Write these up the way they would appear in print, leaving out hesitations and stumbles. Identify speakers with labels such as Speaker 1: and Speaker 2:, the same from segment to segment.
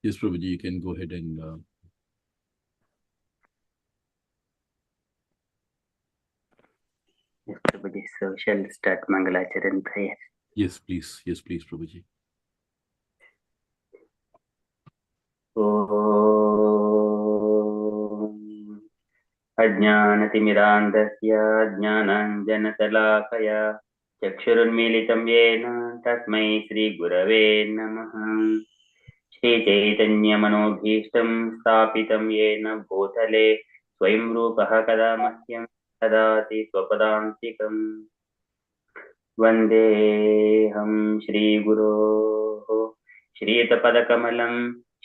Speaker 1: Yes, Prabhuji, you can go ahead and...
Speaker 2: Yes, Prabhuji. So shall start Mangalacharan prayer.
Speaker 1: Yes, please. Yes, please, Prabhuji.
Speaker 2: अज्ञानतिमिरान्धस्य ज्ञानाञ्जनशलाकया चक्षुरुन्मीलितं येन तस्मै श्रीगुरवे नमः। श्रीचैतन्यमनोभीष्टं स्थापितं येन भूतले स्वयं रूपः कदा मह्यं ददाति स्वपदान्तिकम्। वन्देऽहं श्रीगुरोः श्रीयुतपदकमलं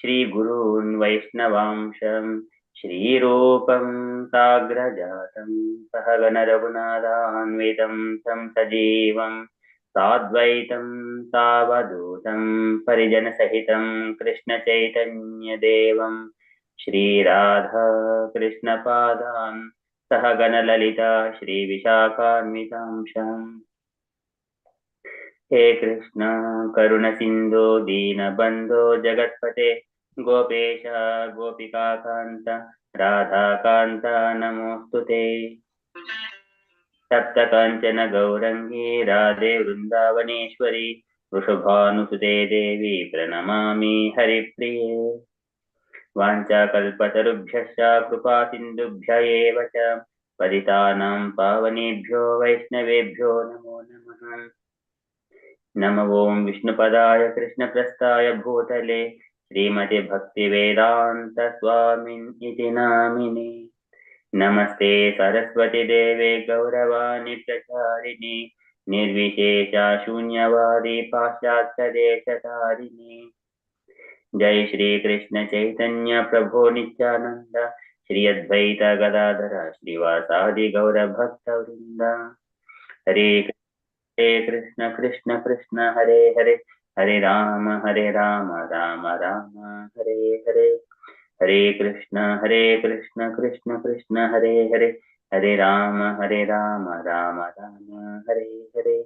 Speaker 2: श्रीगुरून् वैष्णवांशं श्रीरूपं साग्रजातं सहगणरघुनाथान्वितं तं सजीवं साद्वैतं सावधूतं परिजनसहितं कृष्णचैतन्यदेवं श्रीराधा कृष्णपादान् सहगणललिता श्रीविशाखान्वितांशम्। हे कृष्ण करुण सिंधु दीनबंधो जगत्पते गोपेश गोपिकाकांत राधाकांत नमोस्तुते। सप्त कांचन गौरंगी राधे वृंदावनेश्वरी वृषभानुसुते देवी प्रणमामि हरिप्रिये। वाञ्छाकल्पतरुभ्यश्च कृपा सिन्धुभ्य एव च पतितानां पावनेभ्यो वैष्णवेभ्यो नमो नमः। नमो ओं विष्णुपदाय कृष्णप्रस्थाय भूतले श्रीमते भक्तिवेदान्त स्वामिन् इति नामिने। नमस्ते सरस्वती देवे गौरवाणि प्रचारिणे निर्विशेषा शून्यवादी पाश्चात्यदेशतारिणे। जय श्री कृष्ण चैतन्य प्रभो नित्यानंद श्री अद्वैत गदाधर श्रीवासादि गौर भक्त वृंद। हरे कृष्ण कृष्ण कृष्ण हरे हरे हरे राम राम राम हरे हरे। हरे कृष्ण कृष्ण कृष्ण हरे हरे हरे राम राम राम हरे हरे।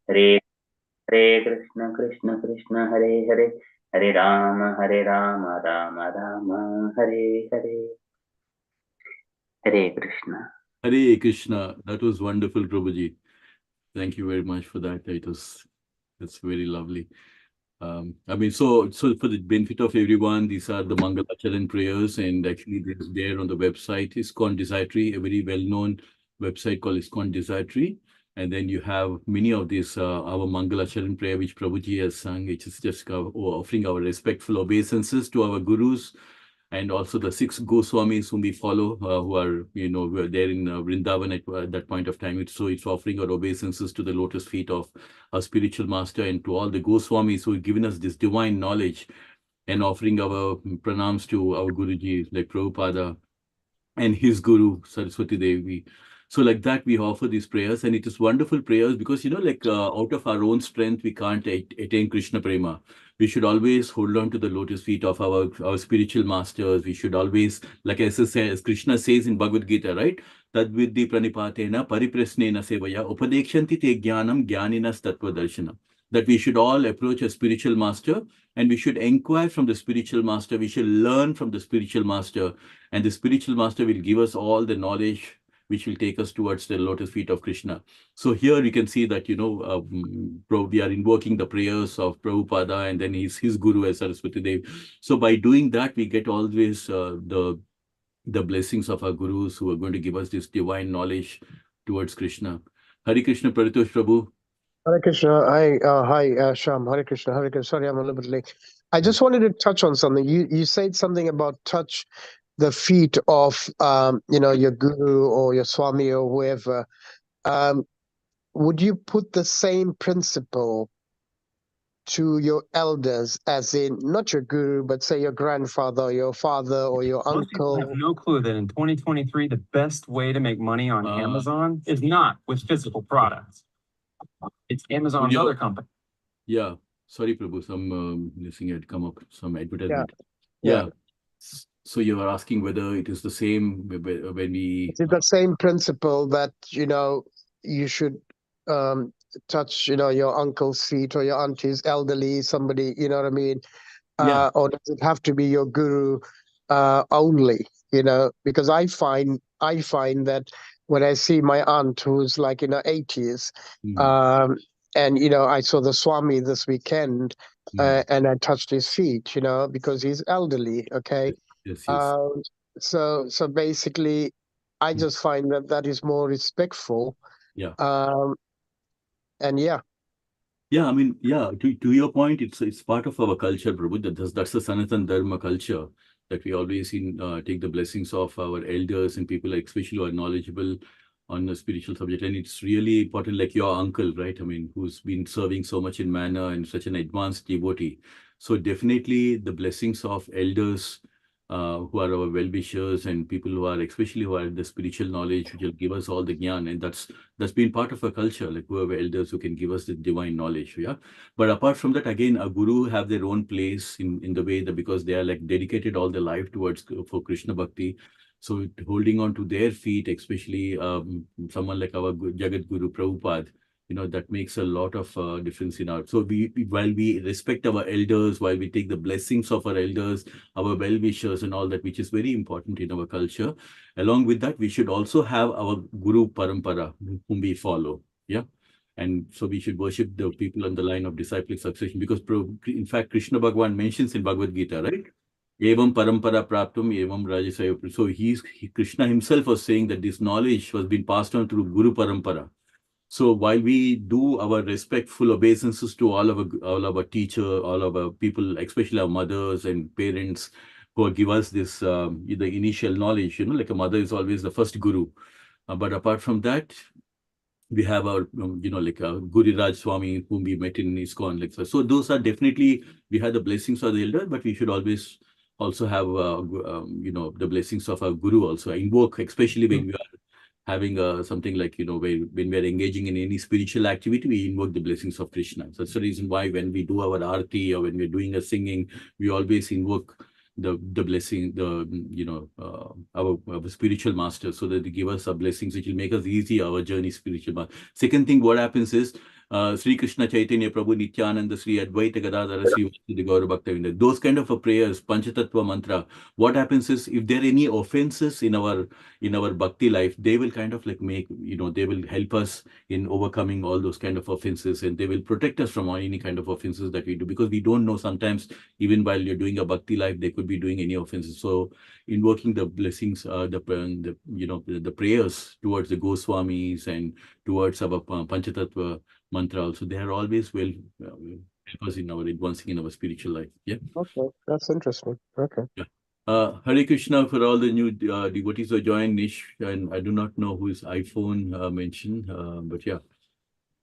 Speaker 2: हरे Krishna Krishna Hare Hare Hare Ram Ram Ram Hare Hare. Hare Krishna.
Speaker 1: Hare Krishna. That was wonderful, Prabhuji. Thank you very much for that. That's very lovely. I mean, so for the benefit of everyone, these are the Mangalacharan prayers, and actually there's there on the website ISKCON Desiratory, a very well-known website called ISKCON Desiratory. And then you have many of these, our Mangalacharan prayer, which Prabhuji has sung, which is just offering our respectful obeisances to our gurus, and also the 6 Goswamis whom we follow, who are there in Vrindavan at that point of time. So it's offering our obeisances to the lotus feet of our spiritual master and to all the Goswamis who have given us this divine knowledge, and offering our pranams to our Guruji like Prabhupada and his Guru Saraswati Devi. So like that, we offer these prayers, and it is wonderful prayers because, out of our own strength, we can't attain Krishna Prema. We should always hold on to the lotus feet of our spiritual masters. We should always, like as Krishna says in Bhagavad Gita, right? Tadvidhi pranipatena pariprasnena sevaya upadekshanti te jnanam jnaninas tattva darshanam. That we should all approach a spiritual master, and we should inquire from the spiritual master. We should learn from the spiritual master, and the spiritual master will give us all the knowledge which will take us towards the lotus feet of Krishna. So here you can see that, we are invoking the prayers of Prabhupada and then his Guru as Saraswati Dev. So by doing that, we get always the blessings of our gurus who are going to give us this divine knowledge towards Krishna. Hare Krishna, Paritosh Prabhu.
Speaker 3: Hare Krishna. Hi, Sham. Hare Krishna. Hare Krishna. Sorry, I'm a little bit late. I just wanted to touch on something. You said something about touch the feet of your guru or your swami or whoever. Would you put the same principle to your elders, as in not your guru, but say your grandfather, your father, or your
Speaker 4: Most people have
Speaker 3: uncle?
Speaker 4: no clue that in 2023, the best way to make money on Amazon is not with physical products. It's Amazon's other company.
Speaker 1: Yeah. Sorry, Prabhu, some listening had come up, some advertisement.
Speaker 3: Yeah.
Speaker 1: So you are asking whether it is the same when we...
Speaker 3: Is it the same principle that, you should touch, your uncle's feet or your auntie's elderly, somebody, you know what I mean?
Speaker 1: Yeah.
Speaker 3: Or does it have to be your guru only? Because I find that when I see my aunt who's like in her 80s,
Speaker 1: Mm,
Speaker 3: um, and I saw the Swami this weekend,
Speaker 1: mm.
Speaker 3: and I touched his feet, because he's elderly. Okay,
Speaker 1: Yes, yes.
Speaker 3: um, so basically, I
Speaker 1: Mm.
Speaker 3: just find that is more respectful.
Speaker 1: Yeah.
Speaker 3: Um, and yeah.
Speaker 1: Yeah, I mean, yeah, to your point, it's part of our culture, Prabhu. That's the Sanatan Dharma culture that we always take the blessings of our elders and people, like, especially who are knowledgeable on the spiritual subject. And it's really important, like your uncle, right? I mean, who's been serving so much in manner and such an advanced devotee. So definitely the blessings of elders who are our well-wishers and people who are, especially who are the spiritual knowledge, which will give us all the jnana. And that's been part of our culture, like whoever elders who can give us the divine knowledge. Yeah. But apart from that, again, a guru have their own place in the way that, because they are like dedicated all their life towards for Krishna Bhakti. So holding on to their feet, especially someone like our Jagat Guru Prabhupada, that makes a lot of difference in our. So while we respect our elders, while we take the blessings of our elders, our well-wishers and all that, which is very important in our culture, along with that, we should also have our Guru Parampara, whom we follow. Yeah. And so we should worship the people on the line of disciplic succession, because in fact, Krishna Bhagavan mentions in Bhagavad Gita, right? Evam parampara praptum, evam rajasaya. So Krishna himself was saying that this knowledge was being passed on through Guru Parampara. So while we do our respectful obeisances to all of our teacher, all of our people, especially our mothers and parents who give us this the initial knowledge, like a mother is always the first guru. But apart from that, we have our like Guru Raj Swami, whom we met in ISKCON. Like so those are definitely, we have the blessings of the elder, but we should always also have the blessings of our guru also invoke, especially when we are having something like, when we are engaging in any spiritual activity, we invoke the blessings of Krishna. So that's the reason why when we do our arti or when we're doing a singing, we always invoke the blessing, our spiritual master, so that they give us our blessings, which will make us easy our journey spiritual. Second thing, what happens is Sri Krishna Chaitanya Prabhu Nityananda Sri Advaita Gadadhara Sri Vasudeva Gaura Bhaktavinda. Those kind of a prayers, Panchatattva mantra. What happens is, if there are any offenses in our bhakti life, they will kind of like they will help us in overcoming all those kind of offenses, and they will protect us from any kind of offenses that we do, because we don't know, sometimes even while you're doing a bhakti life, they could be doing any offenses. So invoking the blessings, the prayers towards the Goswamis and towards our Panchatattva mantra also, they are always help us in our advancing in our spiritual life. Yeah.
Speaker 3: Okay, that's interesting. Okay.
Speaker 1: Yeah. Hare Krishna for all the new devotees who joined, Nish, and I do not know whose iPhone mentioned, but yeah,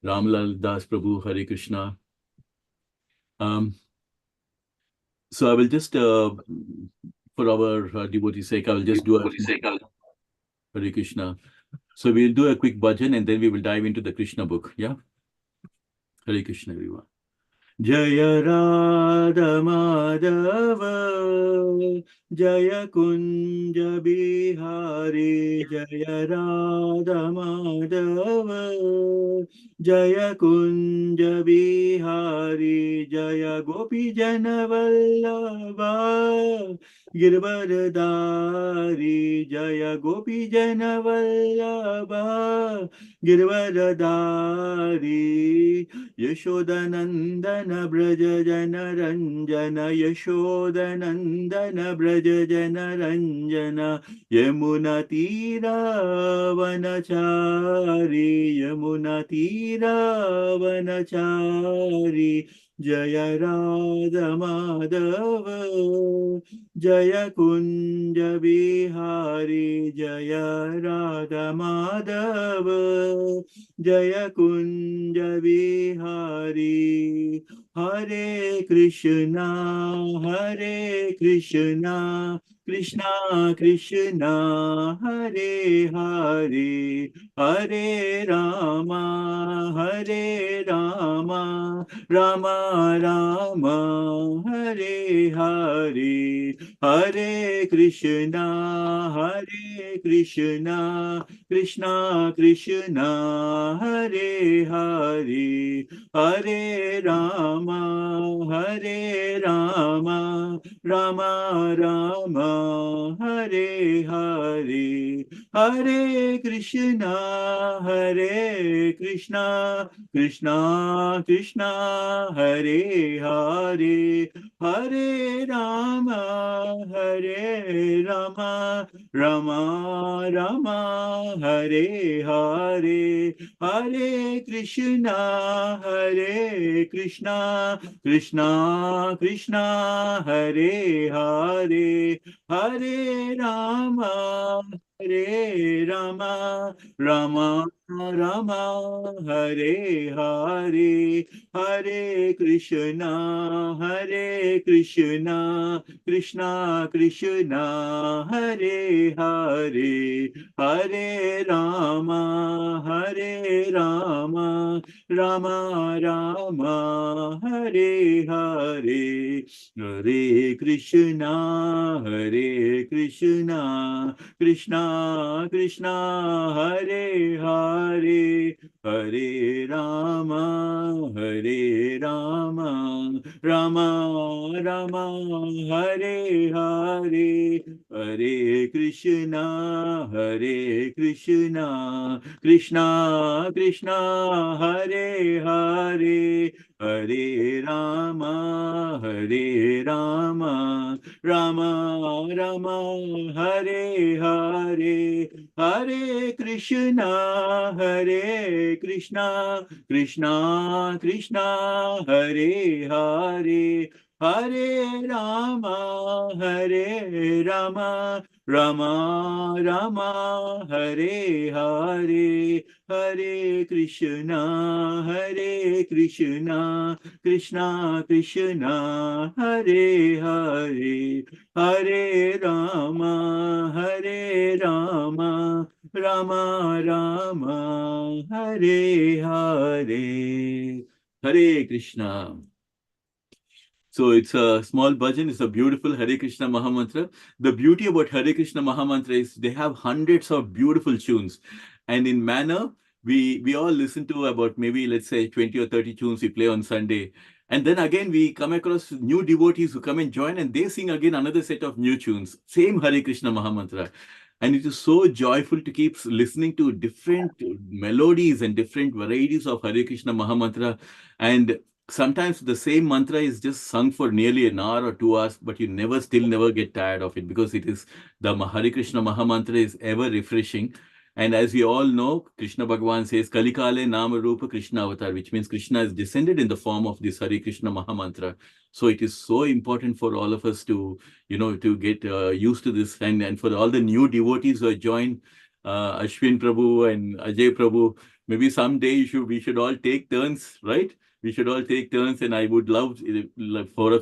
Speaker 1: Ramlal Das Prabhu, Hare Krishna. So I will just, for our devotees' sake, I will just do a Hare Krishna. So we'll do a quick bhajan and then we will dive into the Krishna book. Yeah. Hare Krishna, everyone. Jaya Radha Madhava, Jaya Kunja Bihari, Jaya Radha Madhava, Jaya Kunja Bihari, Jaya Gopi Jana Vallabha, Girvaradari, Jaya Gopi Jana Vallabha, Girvaradari, Yashodanandana Braja Jana Ranjana, Yashodanandana Braja Jana Ranjana, Yamuna Tira Vanachari, Yamuna Tira Vanachari, Jaya Radha Madhava, Jaya Kunja Bihari, Jaya Radha Madhava, Jaya Kunja Bihari. Hare Krishna, Hare Krishna, Krishna Krishna, Hare Hare, Hare Rama, Hare Rama, Rama Rama, Hare Hare, Hare Krishna, Krishna Krishna, Hare Hare, Hare Rama, Rama Rama, Hare Hare, Hare Krishna, Krishna Krishna, Hare Hare, Hare Rama, Rama Rama, Hare Hare, Hare Krishna, Krishna Krishna, Hare Hare, Hare Rama, Rama Rama, Hare Hare, Hare Krishna, Krishna Krishna, Hare Hare, Hare Rama, Rama Rama, Hare Hare, Hare Krishna, Krishna Krishna, Hare Hare, Hare Rama, Rama Rama, Hare Hare, Hare Krishna, Krishna Krishna, Hare Hare, Hare Rama, Rama Rama, Hare Hare, Hare Krishna, Krishna Krishna, Hare Hare, Hare Rama, Rama Rama, Hare Hare, Hare Krishna, Krishna Krishna, Hare Hare, Hare Rama, Rama Rama, Hare Hare, Hare Krishna. So it's a small bhajan, it's a beautiful Hare Krishna Mahamantra. The beauty about Hare Krishna Mahamantra is they have hundreds of beautiful tunes. And in manner, we all listen to about maybe, let's say, 20 or 30 tunes we play on Sunday. And then again, we come across new devotees who come and join and they sing again another set of new tunes. Same Hare Krishna Mahamantra. And it is so joyful to keep listening to different melodies and different varieties of Hare Krishna Mahamantra. And sometimes the same mantra is just sung for nearly an hour or 2 hours, but you still never get tired of it because it is the Hare Krishna Mahamantra is ever refreshing. And as we all know, Krishna Bhagavan says, Kalikale Nama Rupa Krishna Avatar, which means Krishna is descended in the form of this Hare Krishna Mahamantra. So it is so important for all of us to, to get used to this. And for all the new devotees who have joined, Ashwin Prabhu and Ajay Prabhu, maybe someday we should all take turns, right? We should all take turns, and I would love for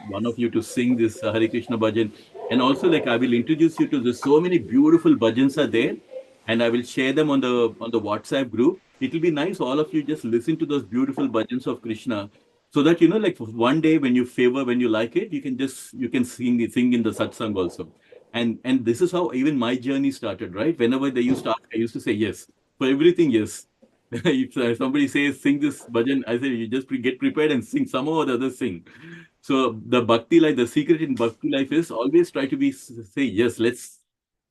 Speaker 1: one of you to sing this Hare Krishna bhajan. And also, I will introduce you to so many beautiful bhajans are there, and I will share them on the WhatsApp group. It will be nice, all of you just listen to those beautiful bhajans of Krishna, so that one day when you like it, you can sing in the satsang also. And this is how even my journey started, right? Whenever they used to ask, I used to say yes for everything, yes. If somebody says sing this bhajan, I say you just get prepared and sing somehow or the other sing. So the bhakti life, the secret in bhakti life is always try to say yes, let's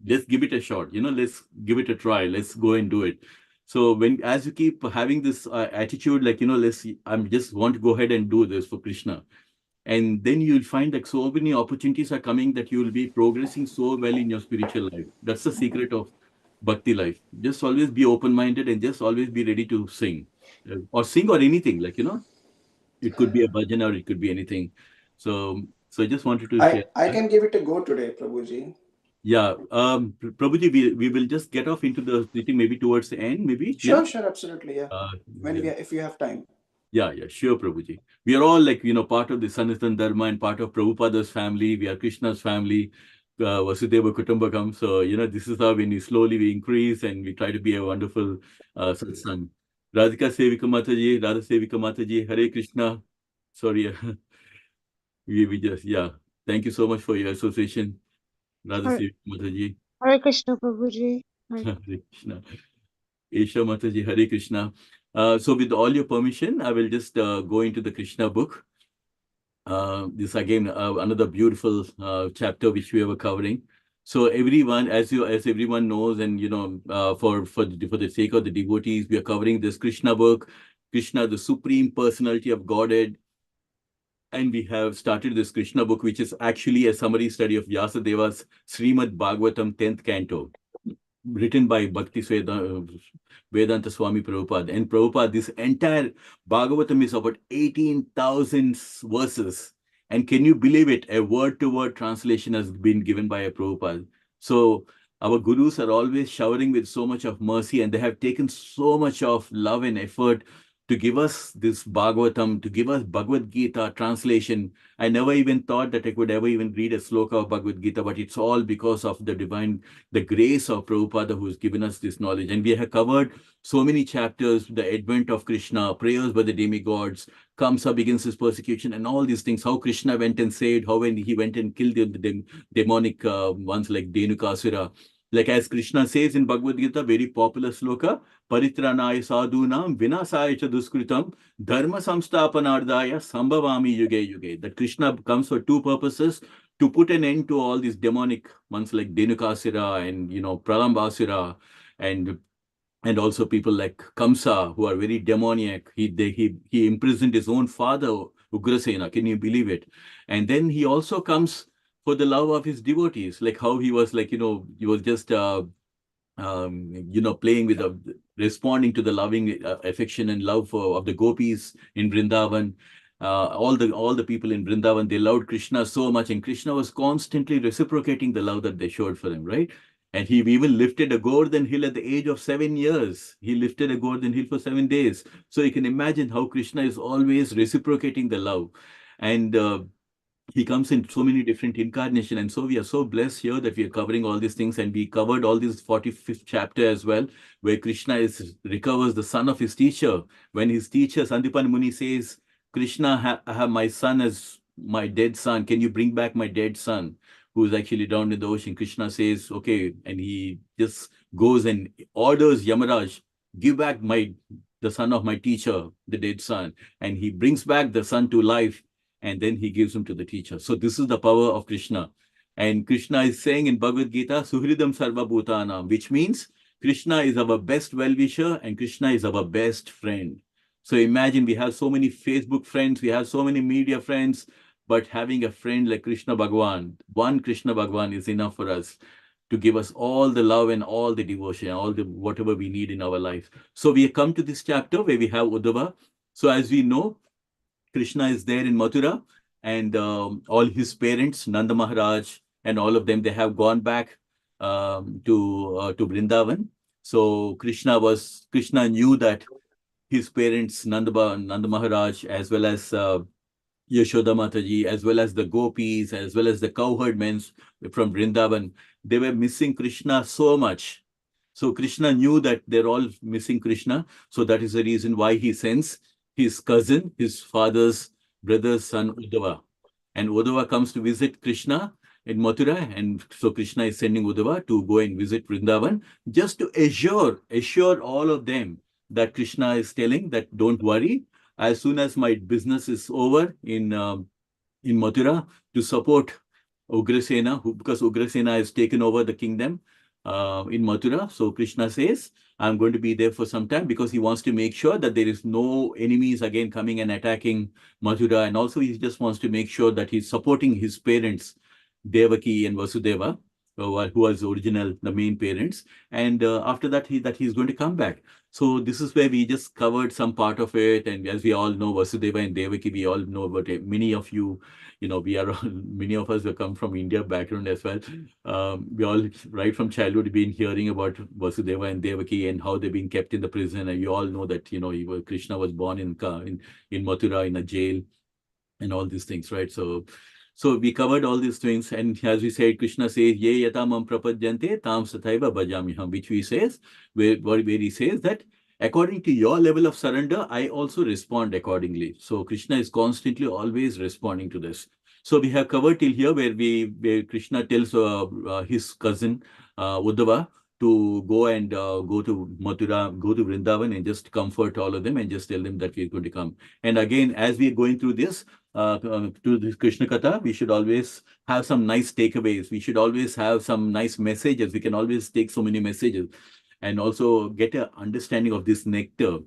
Speaker 1: give it a shot, let's give it a try, let's go and do it. So as you keep having this attitude, I just want to go ahead and do this for Krishna. And then you'll find so many opportunities are coming that you will be progressing so well in your spiritual life. That's the secret of bhakti life. Just always be open-minded and just always be ready to sing or anything, it could be a bhajan or it could be anything. So I just wanted to share.
Speaker 5: I can give it a go today, Prabhuji.
Speaker 1: Yeah. Prabhuji, we will just get off into the meeting maybe towards the end, maybe.
Speaker 5: Sure, absolutely. Yeah. If you have time.
Speaker 1: Yeah, sure, Prabhuji. We are all part of the Sanatan Dharma and part of Prabhupada's family. We are Krishna's family. Vasudeva Kutumbakam. So, this is how we increase and we try to be a wonderful satsang. Radhika Sevika Mataji, Radha Sevika Mataji, Hare Krishna. Sorry. we just, yeah. Thank you so much for your association, Radha
Speaker 6: Hare,
Speaker 1: Sevi Mataji.
Speaker 6: Hare Krishna Prabhuji.
Speaker 1: Hare Krishna. Isha Mataji, Hare Krishna. So with all your permission, I will just go into the Krishna book. This again, another beautiful chapter which we were covering. So everyone, as everyone knows, and for the sake of the devotees, we are covering this Krishna book, Krishna, the Supreme Personality of Godhead. And we have started this Krishna book, which is actually a summary study of Vyasadeva's Srimad Bhagavatam 10th canto, written by Bhakti Vedanta Swami Prabhupada. And Prabhupada, this entire Bhagavatam is about 18,000 verses. And can you believe it? A word-to-word translation has been given by a Prabhupada. So our gurus are always showering with so much of mercy, and they have taken so much of love and effort to give us this Bhagavatam, to give us Bhagavad Gita translation. I never even thought that I could ever even read a sloka of Bhagavad Gita, but it's all because of the grace of Prabhupada who has given us this knowledge. And we have covered so many chapters, the advent of Krishna, prayers by the demigods, Kamsa begins his persecution, and all these things, how Krishna went and saved, how when he went and killed the demonic ones like Dhenukasura. Like as Krishna says in Bhagavad Gita, very popular sloka, Paritranaya sadhunam vinasaya cha duskritam dharma samstapanardaya sambhavami yuge yuge. That Krishna comes for two purposes: to put an end to all these demonic ones like Dhenukasura and Pralambasura, and also people like Kamsa, who are very demoniac. He imprisoned his own father, Ugrasena. Can you believe it? And then he also comes for the love of his devotees, like how he was like, he was just, playing with, responding to the loving affection and love of the gopis in Vrindavan. All the people in Vrindavan, they loved Krishna so much, and Krishna was constantly reciprocating the love that they showed for him, right? And he even lifted a Govardhan hill at the age of 7 years. He lifted a Govardhan hill for 7 days. So you can imagine how Krishna is always reciprocating the love. And he comes in so many different incarnations. And so we are so blessed here that we are covering all these things. And we covered all this 45th chapter as well, where Krishna recovers the son of his teacher. When his teacher, Sandipan Muni, says, Krishna, I have my son as my dead son. Can you bring back my dead son, who is actually down in the ocean? Krishna says, okay. And he just goes and orders Yamaraj, give back the son of my teacher, the dead son. And he brings back the son to life. And then he gives him to the teacher. So this is the power of Krishna. And Krishna is saying in Bhagavad Gita, Suhridam Sarva Bhutanam, which means Krishna is our best well-wisher and Krishna is our best friend. So imagine, we have so many Facebook friends, we have so many media friends, but having a friend like Krishna Bhagwan, one Krishna Bhagwan is enough for us to give us all the love and all the devotion, all the whatever we need in our life. So we come to this chapter where we have Uddhava. So as we know, Krishna is there in Mathura, and all his parents, Nanda Maharaj, and all of them, they have gone back to Vrindavan. So Krishna knew that his parents, Nanda Maharaj, as well as Yashoda Mataji, as well as the gopis, as well as the cowherd men from Vrindavan, they were missing Krishna so much. So Krishna knew that they're all missing Krishna. So that is the reason why he sends his cousin, his father's brother's son, Uddhava. And Uddhava comes to visit Krishna in Mathura. And so Krishna is sending Uddhava to go and visit Vrindavan, just to assure all of them that Krishna is telling that, don't worry, as soon as my business is over in Mathura, to support Ugrasena, because Ugrasena has taken over the kingdom in Mathura. So Krishna says, I'm going to be there for some time, because he wants to make sure that there is no enemies again coming and attacking Mathura. And also he just wants to make sure that he's supporting his parents, Devaki and Vasudeva, who was the main parents. And after that, he's going to come back. So this is where we just covered some part of it. And as we all know, Vasudeva and Devaki, we all know about it. Many of you, many of us have come from India background as well. We all, right from childhood, been hearing about Vasudeva and Devaki and how they've been kept in the prison. And you all know that, Krishna was born in Mathura in a jail and all these things, right? So we covered all these things, and as we said, Krishna says, Ye yatamam prapadyante tam sathaiva bhajamiham, which where he says that according to your level of surrender, I also respond accordingly. So Krishna is constantly always responding to this. So we have covered till here where Krishna tells his cousin Uddhava to go and go to Mathura, go to Vrindavan and just comfort all of them and just tell them that we're going to come. And again, as we're going through this, to this Krishna Katha, we should always have some nice takeaways. We should always have some nice messages. We can always take so many messages and also get an understanding of this nectar.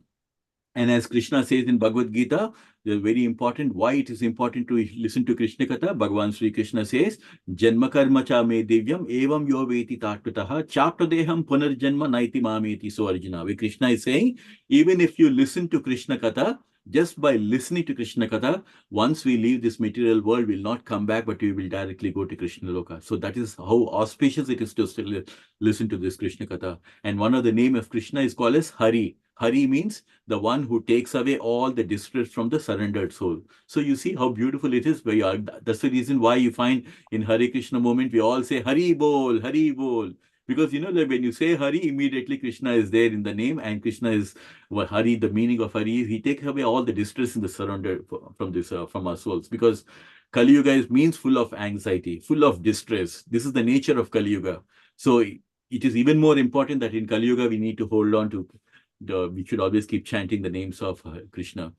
Speaker 1: And as Krishna says in Bhagavad Gita, very important, why it is important to listen to Krishna Katha. Bhagavan Sri Krishna says, Janma karma cha me divyam evam yo veti tattvataha chaptadeham punarjanma naiti mameti. So Arjuna, where Krishna is saying, even if you listen to Krishna Katha, just by listening to Krishna Katha, once we leave this material world, we'll not come back, but we will directly go to Krishna Loka. So that is how auspicious it is to still listen to this Krishna Katha. And one of the name of Krishna is called as Hari. Hari means the one who takes away all the distress from the surrendered soul. So you see how beautiful it is. That's the reason why you find in Hare Krishna moment, we all say Hari Bol, Hari Bol. Because you know that when you say Hari, immediately Krishna is there in the name, and Krishna is Hari. The meaning of Hari is he takes away all the distress in the surrender from this from our souls. Because Kali Yuga means full of anxiety, full of distress. This is the nature of Kali Yuga. So it is even more important that in Kali Yuga we need to hold on to. We should always keep chanting the names of Krishna.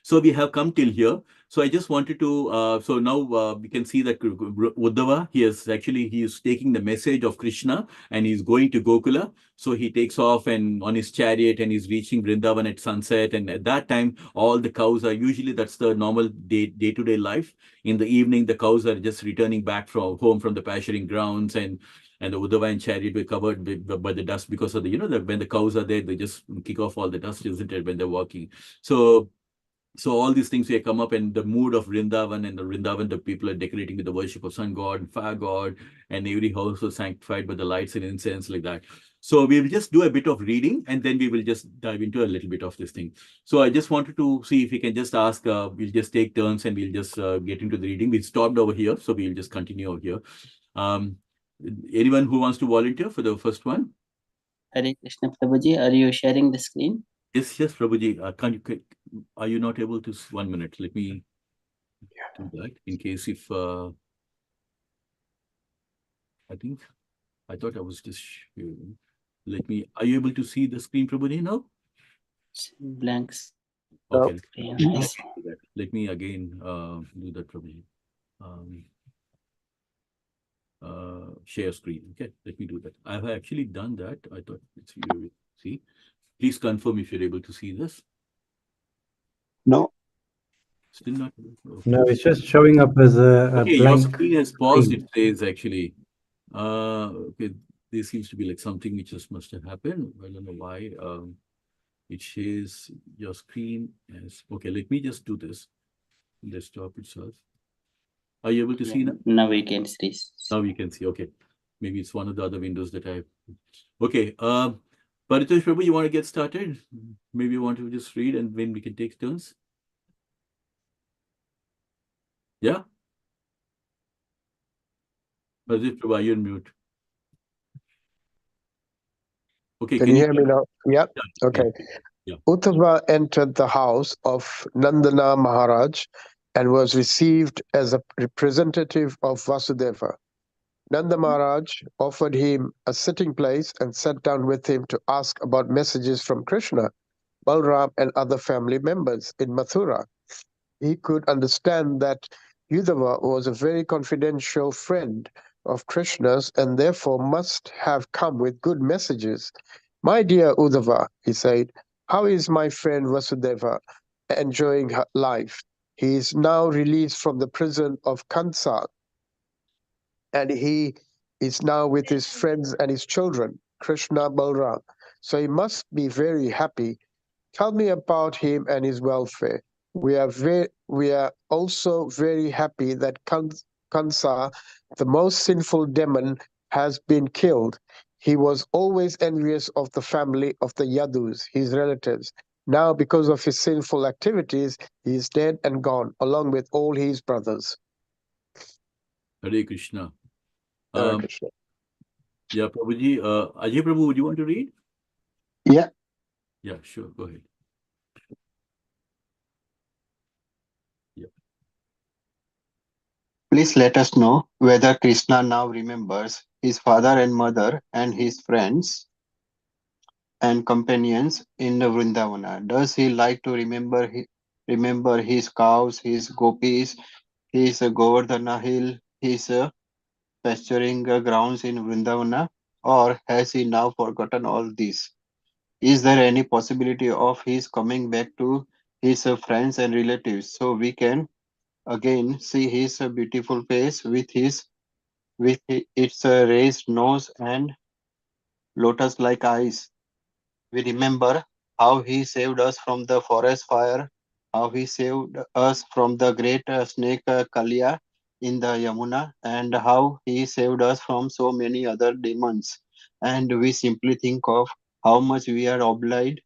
Speaker 1: So we have come till here. So I just wanted to, so now we can see that Uddhava, he is taking the message of Krishna and he's going to Gokula. So he takes off and on his chariot and he's reaching Vrindavan at sunset. And at that time, all the cows are usually, that's the normal day-to-day life. In the evening, the cows are just returning back from home from the pasturing grounds, and the Uddhava and chariot were covered by the dust because of the, when the cows are there, they just kick off all the dust, isn't it, when they're walking. So all these things here come up, and the mood of Vrindavan, and the Vrindavan, the people are decorating with the worship of sun god and fire god, and every house was sanctified by the lights and incense like that. So we will just do a bit of reading, and then we will just dive into a little bit of this thing. So I just wanted to see if we can just ask, we'll just take turns and we'll just get into the reading. We stopped over here, so we'll just continue over here. Anyone who wants to volunteer for the first one?
Speaker 6: Hare Krishna Prabhuji, are you sharing the screen?
Speaker 1: Yes, Prabhuji. Are you not able to? 1 minute. Let me do that in case if I thought I was just sharing. Are you able to see the screen, Prabhuji, now?
Speaker 6: Blanks.
Speaker 1: Okay.
Speaker 6: Yes.
Speaker 1: Let me again do that, Prabhuji. Share screen. Okay, let me do that. I have actually done that. I thought it's you. See, please confirm if you're able to see this.
Speaker 3: No.
Speaker 1: Still not. Okay.
Speaker 7: No, it's just showing up as a
Speaker 1: okay,
Speaker 7: blank.
Speaker 1: your screen has paused.
Speaker 7: screen.
Speaker 1: It says actually. Okay, this seems to be like something which just must have happened. I don't know why. It says your screen as okay. Let me just do this. Desktop itself. Are you able to see now?
Speaker 6: Now we can see.
Speaker 1: Now you can see. Okay. Maybe it's one of the other windows that I have. Okay. Paritosh Prabhu, you want to get started? Maybe you want to just read and then we can take turns. Yeah? Paritosh Prabhu, you're on mute. Okay.
Speaker 3: Can you hear me now? Yep.
Speaker 1: Yeah.
Speaker 3: Okay.
Speaker 1: Yeah.
Speaker 3: Uddhava entered the house of Nandana Maharaj and was received as a representative of Vasudeva. Nanda Maharaj offered him a sitting place and sat down with him to ask about messages from Krishna, Balram, and other family members in Mathura. He could understand that Uddhava was a very confidential friend of Krishna's and therefore must have come with good messages. My dear Uddhava, he said, how is my friend Vasudeva enjoying her life? He is now released from the prison of Kansa, and he is now with his friends and his children, Krishna, Balram. So he must be very happy. Tell me about him and his welfare. We are also very happy that Kansa, the most sinful demon, has been killed. He was always envious of the family of the Yadus, his relatives. Now, because of his sinful activities, he is dead and gone, along with all his brothers.
Speaker 1: Hare Krishna.
Speaker 3: Hare Krishna.
Speaker 1: Yeah, Prabhuji. Ajay Prabhu, would you want to read?
Speaker 3: Yeah.
Speaker 1: Yeah, sure. Go ahead. Yeah.
Speaker 8: Please let us know whether Krishna now remembers his father and mother and his friends and companions in the Vrindavana. Does he like to remember his cows, his gopis, his Govardhana hill, his pasturing grounds in Vrindavana, or has he now forgotten all this? Is there any possibility of his coming back to his friends and relatives so we can again see his beautiful face with its raised nose and lotus-like eyes? We remember how he saved us from the forest fire, how he saved us from the great snake Kalia in the Yamuna, and how he saved us from so many other demons. And we simply think of how much we are obliged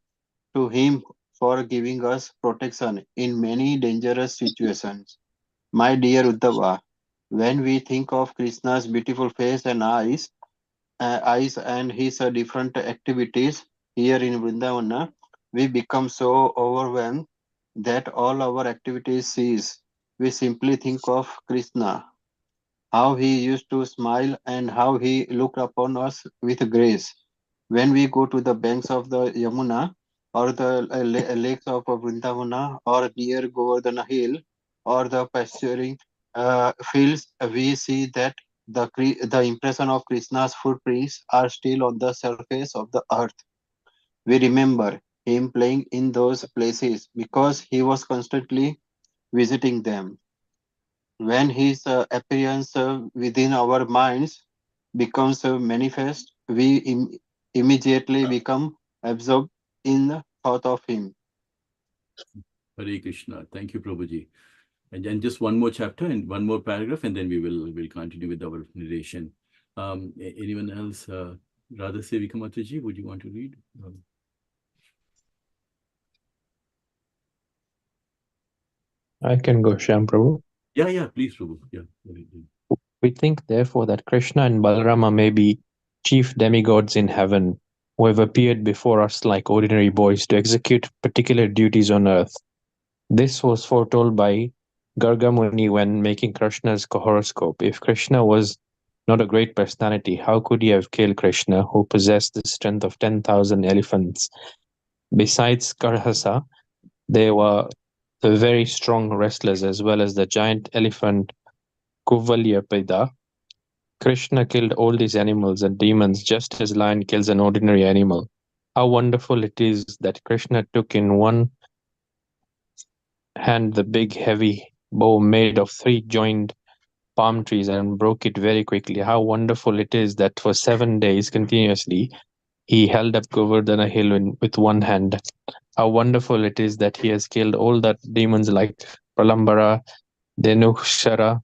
Speaker 8: to him for giving us protection in many dangerous situations. My dear Uddhava, when we think of Krishna's beautiful face and eyes and his different activities here in Vrindavana, we become so overwhelmed that all our activities cease. We simply think of Krishna, how he used to smile and how he looked upon us with grace. When we go to the banks of the Yamuna or the lakes of Vrindavana or near Govardhana Hill or the pasturing fields, we see that the impression of Krishna's footprints are still on the surface of the earth. We remember him playing in those places because he was constantly visiting them. When his appearance within our minds becomes manifest, we immediately become absorbed in the thought of him.
Speaker 1: Hare Krishna. Thank you, Prabhuji. And just one more chapter and one more paragraph, and then we'll continue with our narration. Anyone else? Radha Sevika Mataji, would you want to read?
Speaker 9: I can go, Shyam Prabhu.
Speaker 1: Yeah, please, Prabhu. Yeah.
Speaker 9: We think, therefore, that Krishna and Balarama may be chief demigods in heaven, who have appeared before us like ordinary boys to execute particular duties on earth. This was foretold by Garga Muni when making Krishna's horoscope. If Krishna was not a great personality, how could he have killed Krishna, who possessed the strength of 10,000 elephants? Besides Karhasa, there were the very strong wrestlers as well as the giant elephant Kuvalyapida. Krishna killed all these animals and demons just as lion kills an ordinary animal. How wonderful it is that Krishna took in one hand the big heavy bow made of 3 joined palm trees and broke it very quickly. How wonderful it is that for 7 days continuously he held up Govardhana hill with one hand. How wonderful it is that he has killed all the demons like Pralambara, Denushara,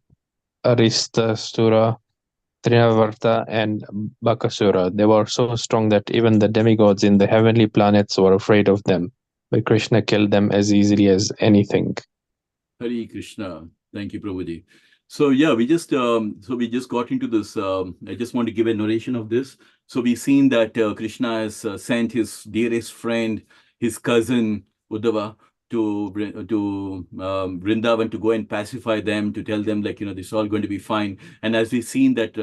Speaker 9: Aristasura, Trinavarta, and Bakasura. They were so strong that even the demigods in the heavenly planets were afraid of them, but Krishna killed them as easily as anything.
Speaker 1: Hare Krishna. Thank you, Prabhuji. So yeah, we just got into this. I just want to give a narration of this. So we've seen that Krishna has sent his dearest friend, his cousin Uddhava, to Vrindavan to go and pacify them, to tell them like, this is all going to be fine. And as we've seen that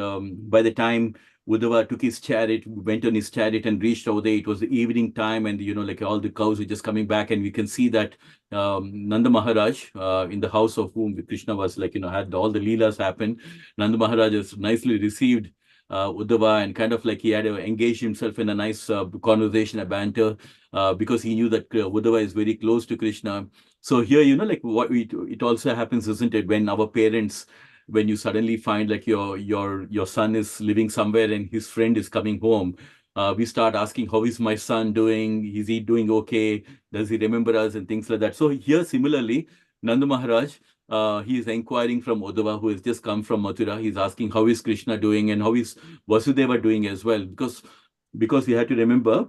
Speaker 1: by the time Uddhava took his chariot, went on his chariot and reached over there, it was the evening time, and like all the cows were just coming back, and we can see that Nanda Maharaj, in the house of whom Krishna was had all the leelas happen, Nanda Maharaj has nicely received Uddhava, and kind of like he had engaged himself in a nice conversation, a banter, because he knew that Uddhava is very close to Krishna. So here, it also happens, isn't it, when our parents, when you suddenly find like your son is living somewhere and his friend is coming home, we start asking, how is my son doing? Is he doing okay? Does he remember us? And things like that. So here, similarly, Nanda Maharaj, he is inquiring from Uddhava, who has just come from Mathura. He's asking, how is Krishna doing and how is Vasudeva doing as well? Because we had to remember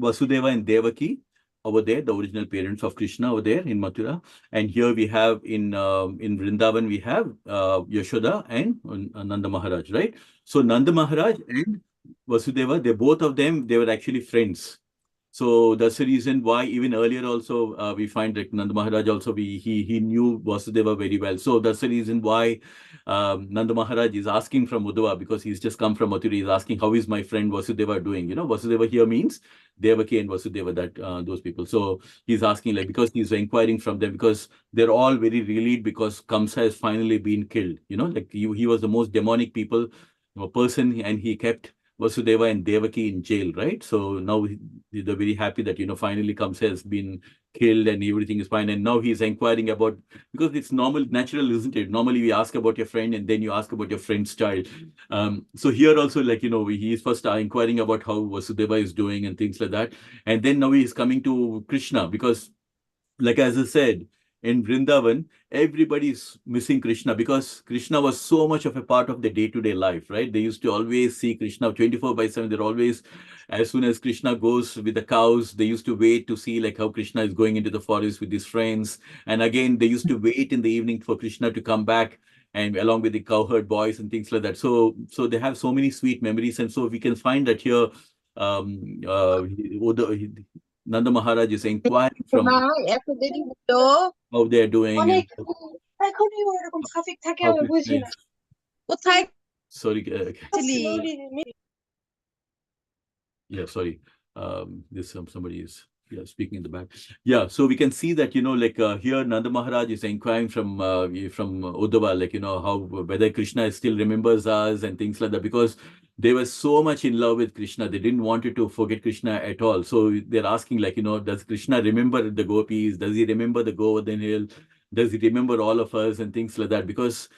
Speaker 1: Vasudeva and Devaki over there, the original parents of Krishna over there in Mathura. And here we have in Vrindavan, we have Yashoda and Nanda Maharaj, right? So Nanda Maharaj and Vasudeva, both of them, they were actually friends. So that's the reason why even earlier also we find that Nanda Maharaj also he knew Vasudeva very well. So that's the reason why Nanda Maharaj is asking from Uddhava, because he's just come from Mathura. He's asking, how is my friend Vasudeva doing? You know, Vasudeva here means Devaki and Vasudeva, that those people. So he's asking, like, because he's inquiring from them, because they're all very relieved because Kamsa has finally been killed. You know, like he was the most demonic person, and he kept Vasudeva and Devaki in jail, right? So now they're very happy that, finally Kamsa has been killed and everything is fine. And now he's inquiring about, because it's natural, isn't it? Normally we ask about your friend and then you ask about your friend's child. So here also, like, he is first inquiring about how Vasudeva is doing and things like that. And then now he is coming to Krishna, because, like, as I said, in Vrindavan, everybody's missing Krishna, because Krishna was so much of a part of the day-to-day life, right? They used to always see Krishna 24/7. They're always, as soon as Krishna goes with the cows, they used to wait to see, like, how Krishna is going into the forest with his friends. And again, they used to wait in the evening for Krishna to come back, and along with the cowherd boys and things like that. So they have so many sweet memories. And so we can find that here, Nanda Maharaj is inquiring from how they are doing, and how Krishna is. Sorry, yeah, sorry. This somebody is speaking in the back. Yeah, so we can see that, like, here Nanda Maharaj is inquiring from Uddhava, like, how whether Krishna still remembers us and things like that, because they were so much in love with Krishna. They didn't want to forget Krishna at all. So they're asking, like, does Krishna remember the gopis? Does he remember the Govardhan hill? Does he remember all of us and things like that? Because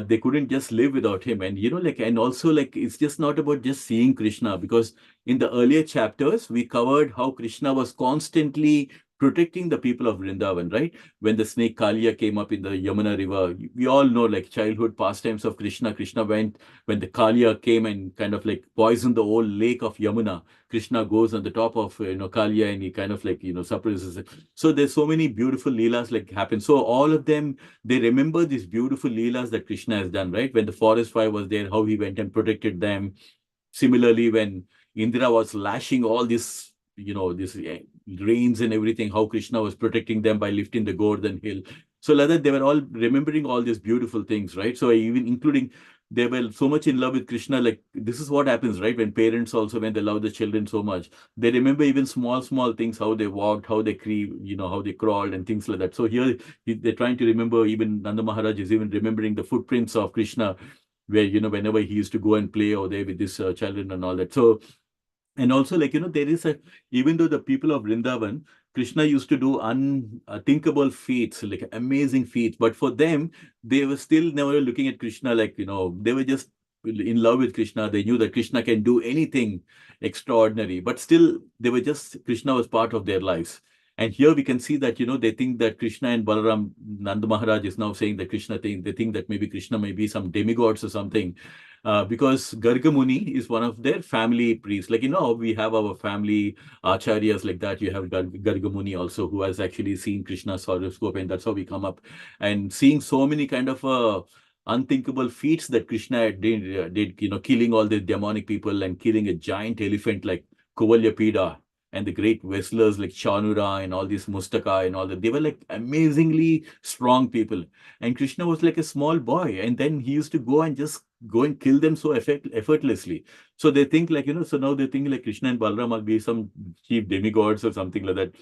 Speaker 1: they couldn't just live without him. And, like, and also, like, it's just not about just seeing Krishna, because in the earlier chapters, we covered how Krishna was constantly protecting the people of Vrindavan, right? When the snake Kaliya came up in the Yamuna river, we all know, like, childhood pastimes of Krishna. Krishna went, when the Kaliya came and kind of like poisoned the whole lake of Yamuna, Krishna goes on the top of, Kaliya, and he kind of like, suppresses it. So there's so many beautiful leelas like happen. So all of them, they remember these beautiful leelas that Krishna has done, right? When the forest fire was there, how he went and protected them. Similarly, when Indra was lashing all this, this rains and everything, how Krishna was protecting them by lifting the Govardhan hill. So like that, they were all remembering all these beautiful things, right? So even including, they were so much in love with Krishna. Like, this is what happens, right? When parents also, when they love the children so much, they remember even small things, how they walked, how they how they crawled and things like that. So here they're trying to remember, even Nanda Maharaj is even remembering the footprints of Krishna, where, whenever he used to go and play over there with his children and all that. So, and also, like, there is even though the people of Vrindavan, Krishna used to do unthinkable feats, like amazing feats, but for them, they were still never looking at Krishna like, they were just in love with Krishna. They knew that Krishna can do anything extraordinary, but still Krishna was part of their lives. And here we can see that, they think that Krishna and Balaram, Nanda Maharaj is now saying that they think that maybe Krishna may be some demigods or something. Because Garga Muni is one of their family priests. Like, we have our family acharyas like that. You have Garga Muni also, who has actually seen Krishna's horoscope, and that's how we come up. And seeing so many kind of unthinkable feats that Krishna did, killing all the demonic people and killing a giant elephant like Kovalyapida, and the great wrestlers like Chanura and all these Mustaka and all that. They were like amazingly strong people. And Krishna was like a small boy. And then he used to go and kill them so effortlessly. So they think like, so now they think like Krishna and Balaram must be some chief demigods or something like that.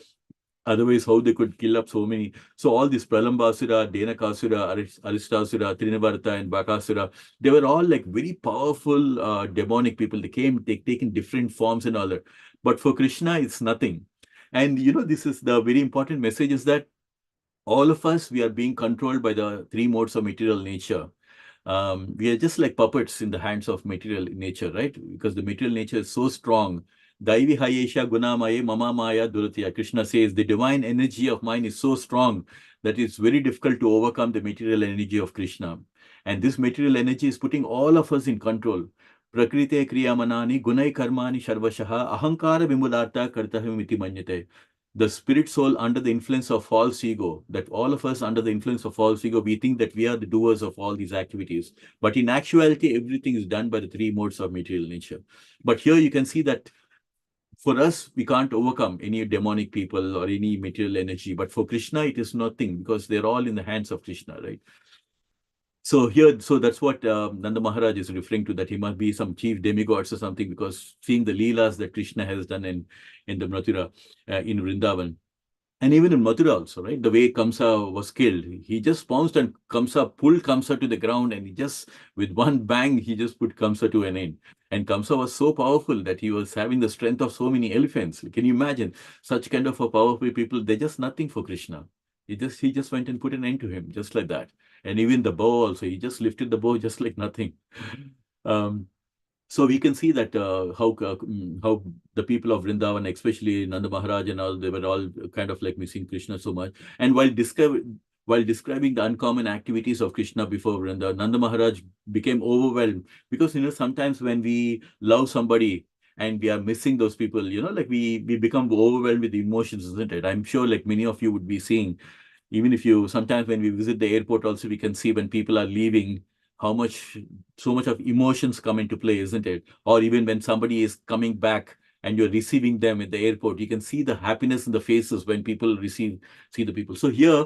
Speaker 1: Otherwise, how they could kill up so many. So all these Pralambasura, Denakasura, Aristasura, Trinavarta, and Bakasura, they were all like very powerful demonic people. They taken different forms and all that. But for Krishna, it's nothing. And, this is the very important message, is that all of us, we are being controlled by the three modes of material nature. We are just like puppets in the hands of material nature, right? Because the material nature is so strong. Daivi Hayesha Gunamaye Mama Maya Duratiya. Krishna says the divine energy of mine is so strong that it's very difficult to overcome the material energy of Krishna. And this material energy is putting all of us in control. Prakrite Kriyamanani Gunai Karmani Sharvashaha Ahankara Vimularta Kartahimiti Manyate. The spirit soul under the influence of false ego, that all of us under the influence of false ego, we think that we are the doers of all these activities. But in actuality, everything is done by the three modes of material nature. But here you can see that for us, we can't overcome any demonic people or any material energy. But for Krishna, it is nothing because they're all in the hands of Krishna, right? So here, so that's what Nanda Maharaj is referring to, that he must be some chief demigods or something, because seeing the leelas that Krishna has done in the Mathura, in Vrindavan. And even in Mathura also, right? The way Kamsa was killed, he just pounced and Kamsa pulled Kamsa to the ground, and he just, with one bang, he just put Kamsa to an end. And Kamsa was so powerful that he was having the strength of so many elephants. Can you imagine such kind of a powerful people? They're just nothing for Krishna. He just went and put an end to him, just like that. And even the bow also, he just lifted the bow just like nothing. Um, so we can see that how the people of Vrindavan, especially Nanda Maharaj and all, they were all kind of like missing Krishna so much. And while describing the uncommon activities of Krishna before Vrindavan, Nanda Maharaj became overwhelmed, because sometimes when we love somebody and we are missing those people, like we become overwhelmed with emotions, isn't it? I'm sure like many of you would be seeing, even if you sometimes when we visit the airport also, we can see when people are leaving, how much, so much of emotions come into play, isn't it? Or even when somebody is coming back and you're receiving them at the airport, you can see the happiness in the faces when people see the people. So here,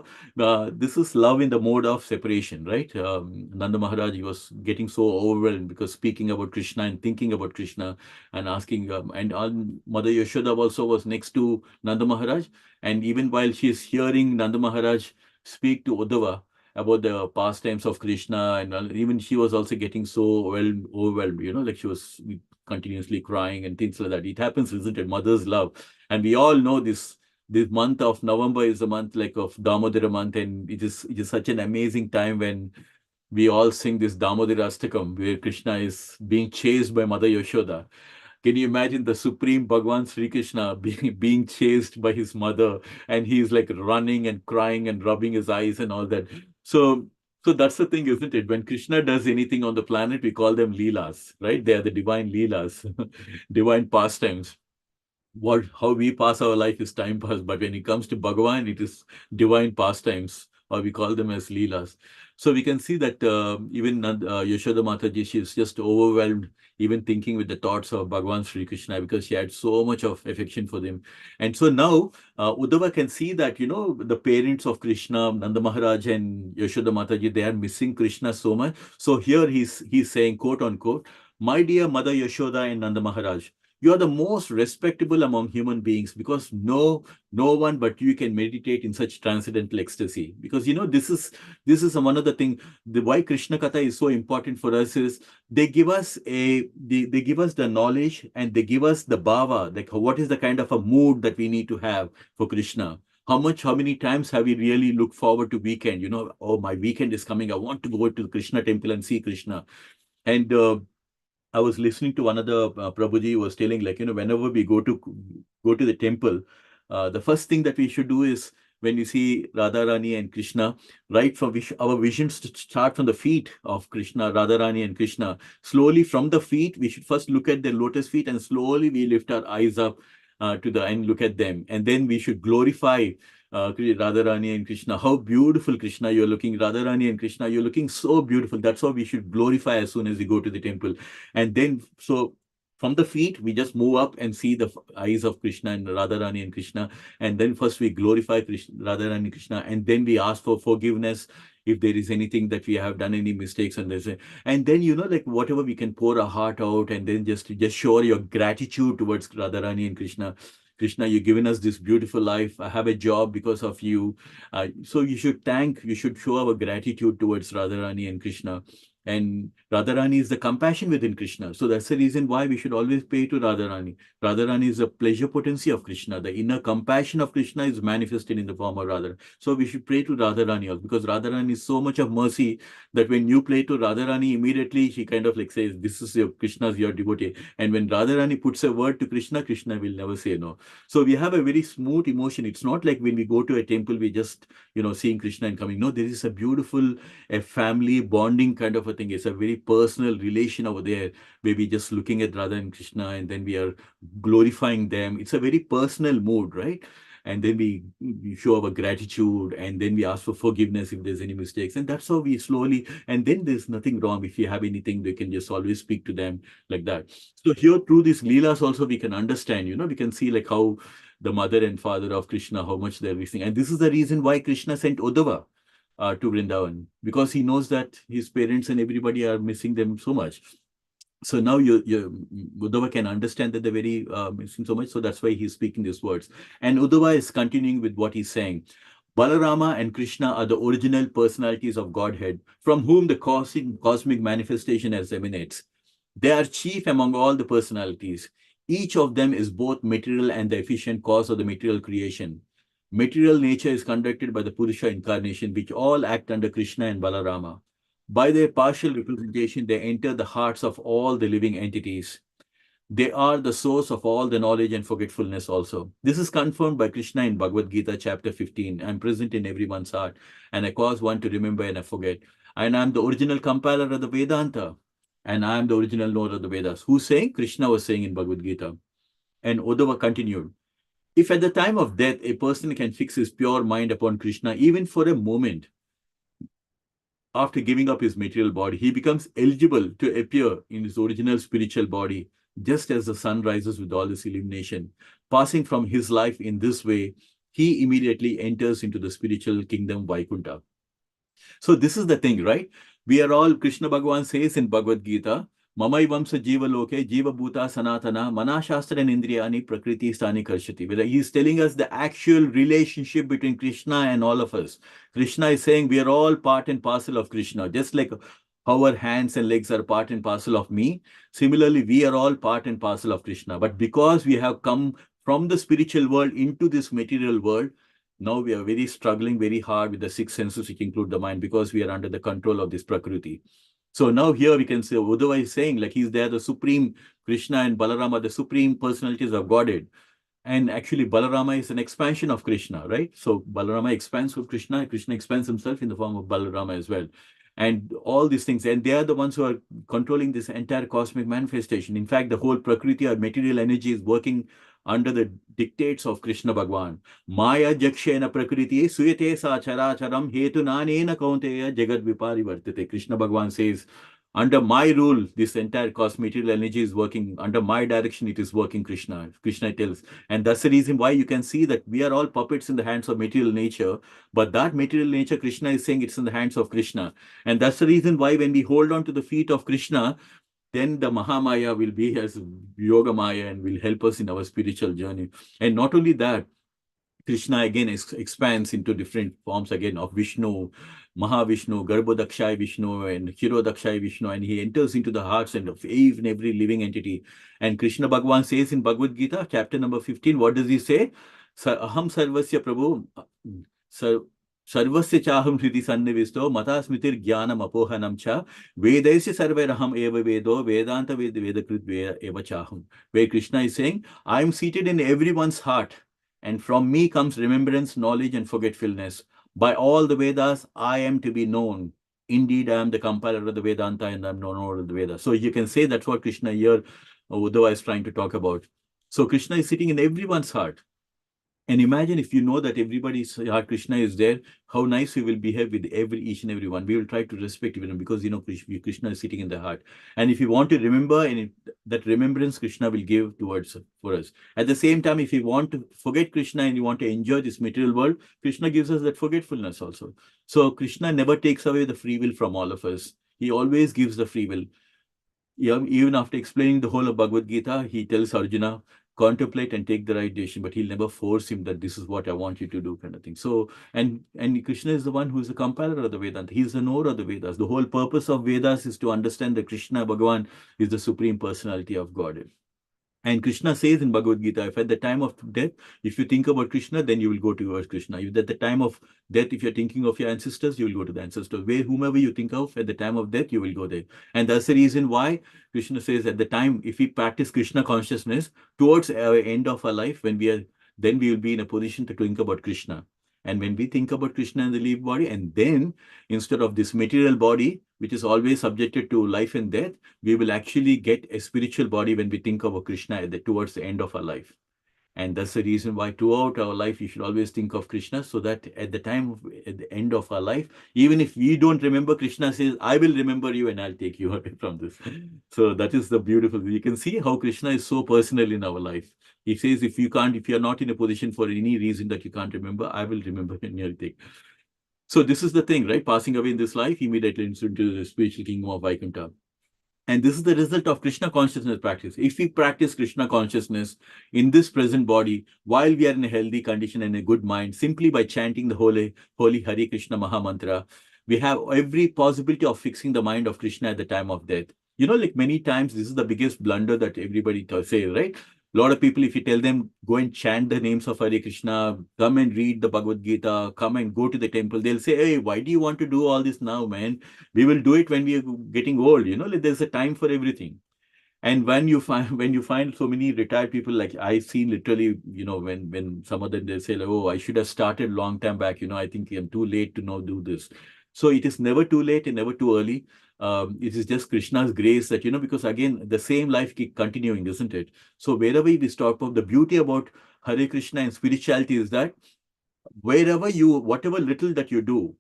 Speaker 1: this is love in the mode of separation, right? Nanda Maharaj, he was getting so overwhelmed because speaking about Krishna and thinking about Krishna and asking, and Mother Yashoda also was next to Nanda Maharaj. And even while she is hearing Nanda Maharaj speak to Uddhava about the pastimes of Krishna, and even she was also getting so overwhelmed, like she was continuously crying and things like that. It happens, isn't it? Mother's love. And we all know this month of November is a month like of Damodara month, and it is such an amazing time when we all sing this Damodara Astakam, where Krishna is being chased by Mother Yashoda. Can you imagine the Supreme Bhagwan Sri Krishna being chased by his mother, and he's like running and crying and rubbing his eyes and all that? So that's the thing, isn't it? When Krishna does anything on the planet, we call them Leelas, right? They are the divine Leelas, divine pastimes. How we pass our life is time pass, but when it comes to Bhagavan, it is divine pastimes, or we call them as Leelas. So we can see that even Yashoda Mataji, she is just overwhelmed, even thinking with the thoughts of Bhagavan Sri Krishna, because she had so much of affection for them. And so now Uddhava can see that, the parents of Krishna, Nanda Maharaj and Yashoda Mataji, they are missing Krishna so much. So here he's saying, quote unquote, "My dear Mother Yashoda and Nanda Maharaj, you are the most respectable among human beings, because no one but you can meditate in such transcendental ecstasy." Because this is one of the thing, why Krishna Katha is so important for us is they give us they give us the knowledge, and they give us the bhava, like what is the kind of a mood that we need to have for Krishna. How many times have we really looked forward to weekend? Oh, my weekend is coming, I want to go to the Krishna temple and see Krishna. And I was listening to one of the Prabhuji was telling, like, whenever we go to the temple, the first thing that we should do is, when you see Radharani and Krishna, right from our visions to start from the feet of Krishna, Radharani and Krishna. Slowly from the feet, we should first look at their lotus feet, and slowly we lift our eyes up to the and look at them. And then we should glorify Radharani and Krishna. How beautiful, Krishna, you're looking. Radharani and Krishna, you're looking so beautiful. That's how we should glorify as soon as we go to the temple. And then, so from the feet, we just move up and see the eyes of Krishna and Radharani and Krishna. And then first we glorify Krishna, Radharani and Krishna, and then we ask for forgiveness if there is anything that we have done any mistakes. And then, like whatever we can pour our heart out, and then just show your gratitude towards Radharani and Krishna. Krishna, you've given us this beautiful life. I have a job because of you. So you should show our gratitude towards Radharani and Krishna. And Radharani is the compassion within Krishna. So that's the reason why we should always pray to Radharani. Radharani is the pleasure potency of Krishna. The inner compassion of Krishna is manifested in the form of Radharani. So we should pray to Radharani also, because Radharani is so much of mercy that when you pray to Radharani, immediately she kind of like says, this is Krishna's your devotee. And when Radharani puts a word to Krishna, Krishna will never say no. So we have a very smooth emotion. It's not like when we go to a temple, we just, seeing Krishna and coming. No, there is a beautiful, a family bonding kind of a thing. It's a very personal relation over there, where we just looking at Radha and Krishna, and then we are glorifying them. It's a very personal mood, right? and then we show our gratitude, and then we ask for forgiveness if there's any mistakes. And that's how we slowly, and then there's nothing wrong. If you have anything, they can just always speak to them like that. So here through these Leelas also we can understand, we can see like how the mother and father of Krishna, how much they're listening. And this is the reason why Krishna sent Uddhava to Vrindavan, because he knows that his parents and everybody are missing them so much. So now Uddhava can understand that they're very missing so much. So that's why he's speaking these words. And Uddhava is continuing with what he's saying. Balarama and Krishna are the original personalities of Godhead, from whom the cosmic manifestation has emanates. They are chief among all the personalities. Each of them is both material and the efficient cause of the material creation. Material nature is conducted by the Purusha incarnation, which all act under Krishna and Balarama. By their partial representation, they enter the hearts of all the living entities. They are the source of all the knowledge and forgetfulness also. This is confirmed by Krishna in Bhagavad Gita, chapter 15. I am present in everyone's heart, and I cause one to remember and I forget. And I am the original compiler of the Vedanta, and I am the original knower of the Vedas. Who's saying? Krishna was saying in Bhagavad Gita. And Uddhava continued. If at the time of death, a person can fix his pure mind upon Krishna, even for a moment, after giving up his material body, he becomes eligible to appear in his original spiritual body, just as the sun rises with all this illumination. Passing from his life in this way, he immediately enters into the spiritual kingdom Vaikuntha. So this is the thing, right? We are all, Krishna Bhagavan says in Bhagavad Gita, Mamai Vamsa Jiva Loke, Jiva Bhuta Sanatana, Manashastra and Indriyani Prakriti Stani Karshati. He's telling us the actual relationship between Krishna and all of us. Krishna is saying we are all part and parcel of Krishna, just like how our hands and legs are part and parcel of me. Similarly, we are all part and parcel of Krishna. But because we have come from the spiritual world into this material world, now we are very struggling very hard with the six senses, which include the mind, because we are under the control of this Prakriti. So now here we can say, Uddhava is saying, like he's there, the supreme Krishna and Balarama, the supreme personalities of Godhead. And actually, Balarama is an expansion of Krishna, right? So Balarama expands with Krishna, Krishna expands himself in the form of Balarama as well. And all these things, and they are the ones who are controlling this entire cosmic manifestation. In fact, the whole Prakriti or material energy is working under the dictates of Krishna Bhagwan. Maya jakshena prakriti suyate sa characharam hetu nanena kaunteya jagad viparivartate. Krishna Bhagwan says, under my rule, this entire cosmic material energy is working. Under my direction, it is working, Krishna. Krishna tells. And that's the reason why you can see that we are all puppets in the hands of material nature. But that material nature, Krishna is saying it's in the hands of Krishna. And that's the reason why when we hold on to the feet of Krishna, then the Mahamaya will be as Yoga Maya and will help us in our spiritual journey. And not only that, Krishna again expands into different forms again of Vishnu, Mahavishnu, Garbhodakshaya Vishnu, and Hirodakshaya Vishnu, and he enters into the hearts and of even every living entity. And Krishna Bhagavan says in Bhagavad Gita, chapter number 15, what does he say? Aham sarvasya prabhu, Sarvasya chaham hriti sannivisto, mata smitir jnanam apohanam cha, vedaisya sarvairaham eva vedo, vedanta vedakrit veda eva chaham. Where Krishna is saying, I am seated in everyone's heart, and from me comes remembrance, knowledge, and forgetfulness. By all the Vedas, I am to be known. Indeed, I am the compiler of the Vedanta, and I am known of the Vedas. So you can say that's what Krishna here, Uddhava is trying to talk about. So Krishna is sitting in everyone's heart. And imagine if you know that everybody's heart, Krishna is there, how nice we will behave with each and every one. We will try to respect everyone because, Krishna is sitting in the heart. And if you want to remember, and that remembrance Krishna will give for us. At the same time, if you want to forget Krishna and you want to enjoy this material world, Krishna gives us that forgetfulness also. So Krishna never takes away the free will from all of us. He always gives the free will. Even after explaining the whole of Bhagavad Gita, he tells Arjuna, contemplate and take the right decision, but he'll never force him that this is what I want you to do, kind of thing. So, and Krishna is the one who is the compiler of the Vedanta. He's the knower of the Vedas. The whole purpose of Vedas is to understand that Krishna Bhagavan is the supreme personality of Godhead. And Krishna says in Bhagavad Gita, if at the time of death, if you think about Krishna, then you will go towards Krishna. If at the time of death, if you're thinking of your ancestors, you will go to the ancestors. Whomever you think of at the time of death, you will go there. And that's the reason why Krishna says at the time, if we practice Krishna consciousness towards our end of our life, then we will be in a position to think about Krishna. And when we think about Krishna in the living body, and then instead of this material body, which is always subjected to life and death, we will actually get a spiritual body when we think about Krishna towards the end of our life. And that's the reason why throughout our life, we should always think of Krishna, so that at the end of our life, even if we don't remember, Krishna says, I will remember you and I'll take you away from this. So that is the beautiful. You can see how Krishna is so personal in our life. He says, if you're not in a position for any reason that you can't remember, I will remember and you'll take. So this is the thing, right? Passing away in this life, immediately into the spiritual kingdom of Vaikuntha. And this is the result of Krishna consciousness practice. If we practice Krishna consciousness in this present body, while we are in a healthy condition and a good mind, simply by chanting the holy Hare Krishna Maha Mantra, we have every possibility of fixing the mind of Krishna at the time of death. Like many times, this is the biggest blunder that everybody say, right? A lot of people, if you tell them, go and chant the names of Hare Krishna, come and read the Bhagavad Gita, come and go to the temple, they'll say, hey, why do you want to do all this now, man? We will do it when we are getting old. Like there's a time for everything. And when you find so many retired people, like I see literally, when some of them, they say, like, oh, I should have started long time back. I think I'm too late to now do this. So it is never too late and never too early. It is just Krishna's grace that, because again, the same life keep continuing, isn't it? So wherever we stop off, the beauty about Hare Krishna and spirituality is that whatever little that you do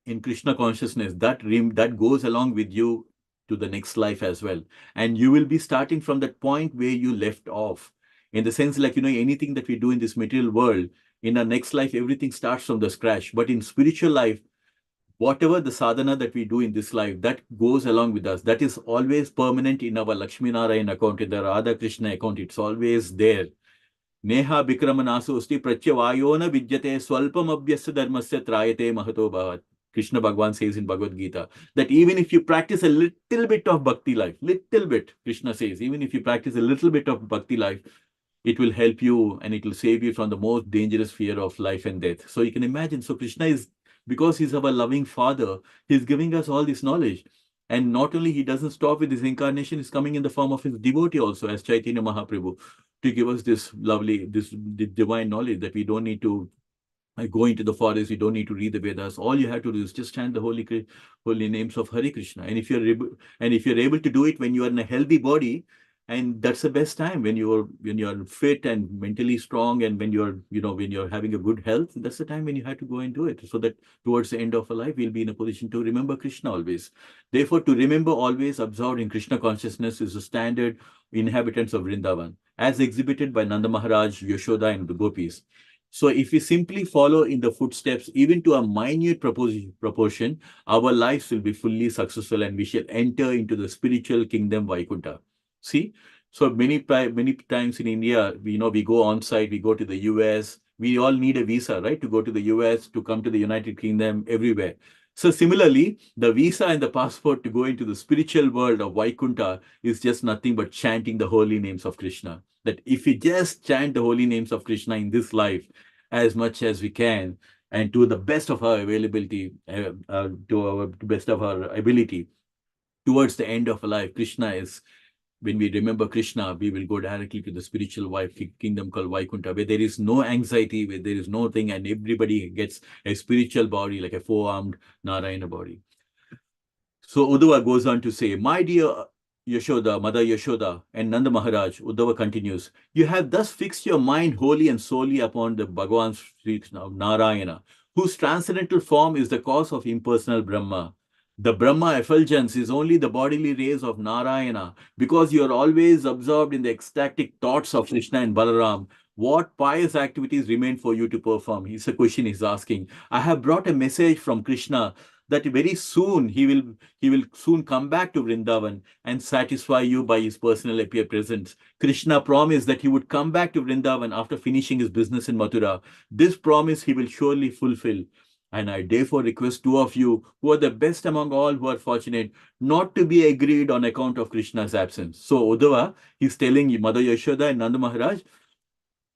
Speaker 1: in Krishna consciousness, that goes along with you to the next life as well. And you will be starting from that point where you left off. In the sense, like, anything that we do in this material world, in our next life, everything starts from the scratch. But in spiritual life, whatever the sadhana that we do in this life, that goes along with us. That is always permanent in our Lakshmi Narayan account, in the Radha Krishna account. It's always there. Neha Bikramanasosti Pratyavayona Vidyate Swalpam Abhyasya Dharmasya Trayate Mahato Bhavat. Krishna Bhagwan says in Bhagavad Gita that even if you practice a little bit of bhakti life, little bit, Krishna says, even if you practice a little bit of bhakti life, it will help you and it will save you from the most dangerous fear of life and death. So you can imagine, so Krishna is, because he's our loving father, he's giving us all this knowledge. And not only he doesn't stop with his incarnation, he's coming in the form of his devotee also, as Chaitanya Mahaprabhu, to give us this divine knowledge that we don't need to go into the forest, you don't need to read the Vedas. All you have to do is just chant the holy names of Hare Krishna. And if you're able to do it when you are in a healthy body, and that's the best time when you're fit and mentally strong, and when you're having a good health, that's the time when you have to go and do it. So that towards the end of our life, we'll be in a position to remember Krishna always. Therefore, to remember always absorbed in Krishna consciousness is the standard inhabitants of Vrindavan, as exhibited by Nanda Maharaj, Yashoda, and the gopis. So if we simply follow in the footsteps, even to a minute proportion, our lives will be fully successful and we shall enter into the spiritual kingdom Vaikuntha. See? So many times in India, we go on site, we go to the US, we all need a visa, right? To go to the US, to come to the United Kingdom, everywhere. So similarly, the visa and the passport to go into the spiritual world of Vaikuntha is just nothing but chanting the holy names of Krishna. That if we just chant the holy names of Krishna in this life as much as we can, and to the best of our availability, to best of our ability, towards the end of our life, when we remember Krishna, we will go directly to the spiritual kingdom called Vaikuntha, where there is no anxiety, where there is no thing, and everybody gets a spiritual body, like a four-armed Narayana body. So Uddhava goes on to say, my dear Yashoda, Mother Yashoda, and Nanda Maharaj, Uddhava continues, you have thus fixed your mind wholly and solely upon the Bhagavan Sri Krishna, Narayana, whose transcendental form is the cause of impersonal Brahma. The Brahma effulgence is only the bodily rays of Narayana. Because you are always absorbed in the ecstatic thoughts of Krishna and Balaram, what pious activities remain for you to perform? It's a question he's asking. I have brought a message from Krishna that very soon he will soon come back to Vrindavan and satisfy you by his personal presence. Krishna promised that he would come back to Vrindavan after finishing his business in Mathura. This promise he will surely fulfill. And I therefore request two of you, who are the best among all who are fortunate, not to be aggrieved on account of Krishna's absence. So Uddhava, he's telling Mother Yashoda and Nanda Maharaj,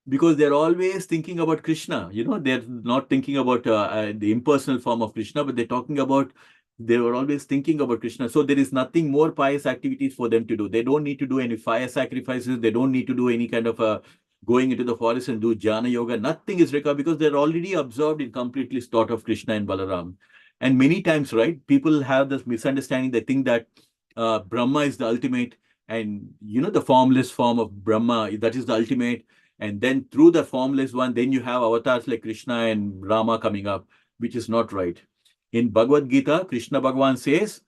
Speaker 1: because they're always thinking about Krishna. They're not thinking about the impersonal form of Krishna, but they were always thinking about Krishna. So there is nothing more pious activities for them to do. They don't need to do any fire sacrifices. They don't need to do any kind of going into the forest and do jhana yoga. Nothing is required because they're already absorbed in completely thought of Krishna and Balaram. And many times, right, people have this misunderstanding. They think that Brahma is the ultimate, and the formless form of Brahma, that is the ultimate. And then through the formless one, then you have avatars like Krishna and Rama coming up, which is not right. In Bhagavad Gita, Krishna Bhagavan says,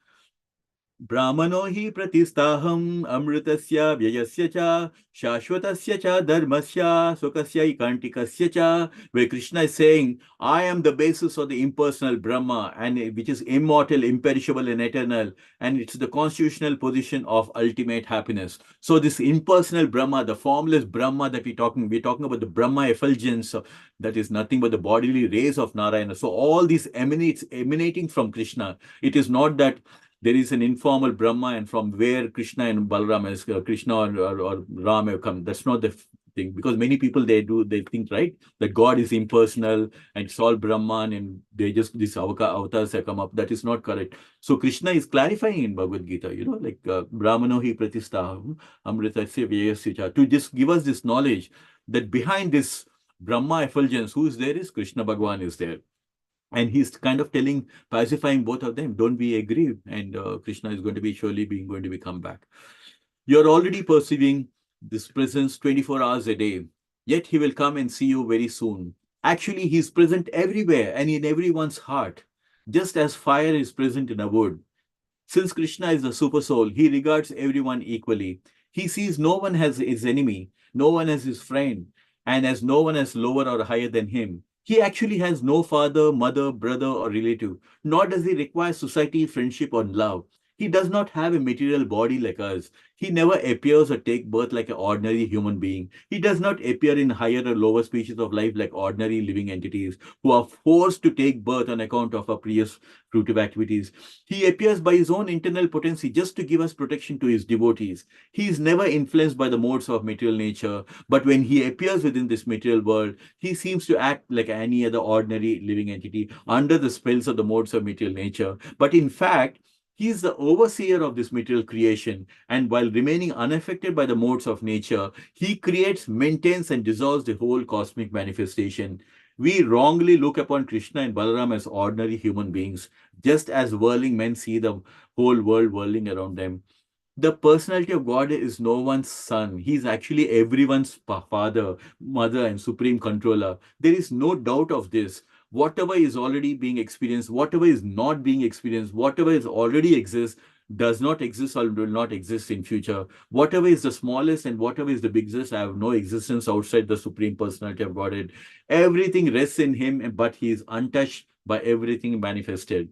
Speaker 1: Brahmano hi pratistaham amritasya vyayasya cha shashvatasya cha dharmasya sukasya ikantikasya cha, where Krishna is saying, I am the basis of the impersonal Brahma, and which is immortal, imperishable, and eternal, and it's the constitutional position of ultimate happiness. So this impersonal Brahma, the formless Brahma that we're talking about the Brahma effulgence, that is nothing but the bodily rays of Narayana. So all these emanating from Krishna. It is not that there is an informal Brahma and from where Krishna and Balaram is, Krishna or Ram have come. That's not the thing, because many people they think, right, that God is impersonal and it's all Brahman and they just these avatars have come up. That is not correct. So Krishna is clarifying in Bhagavad Gita, like Brahmano hi pratistaham amritasya vyayasya cha, to just give us this knowledge that behind this Brahma effulgence, who is there is Krishna Bhagavan is there. And he's kind of pacifying both of them. Don't be aggrieved. And Krishna is going to be going to come back. You're already perceiving this presence 24 hours a day. Yet he will come and see you very soon. Actually, he's present everywhere and in everyone's heart, just as fire is present in a wood. Since Krishna is the super soul, he regards everyone equally. He sees no one as his enemy, no one as his friend, and as no one as lower or higher than him. He actually has no father, mother, brother, or relative, nor does he require society, friendship, or love. He does not have a material body like us. He never appears or take birth like an ordinary human being. He does not appear in higher or lower species of life like ordinary living entities who are forced to take birth on account of our previous fruitive activities. He appears by his own internal potency just to give us protection to his devotees. He is never influenced by the modes of material nature, but when he appears within this material world, he seems to act like any other ordinary living entity under the spells of the modes of material nature. But in fact, he is the overseer of this material creation, and while remaining unaffected by the modes of nature, he creates, maintains, and dissolves the whole cosmic manifestation. We wrongly look upon Krishna and Balaram as ordinary human beings, just as whirling men see the whole world whirling around them. The personality of God is no one's son. He is actually everyone's father, mother, and supreme controller. There is no doubt of this. Whatever is already being experienced, whatever is not being experienced, whatever is already exists, does not exist or will not exist in future. Whatever is the smallest and whatever is the biggest have no existence outside the supreme personality of Godhead. Everything rests in him, but he is untouched by everything manifested.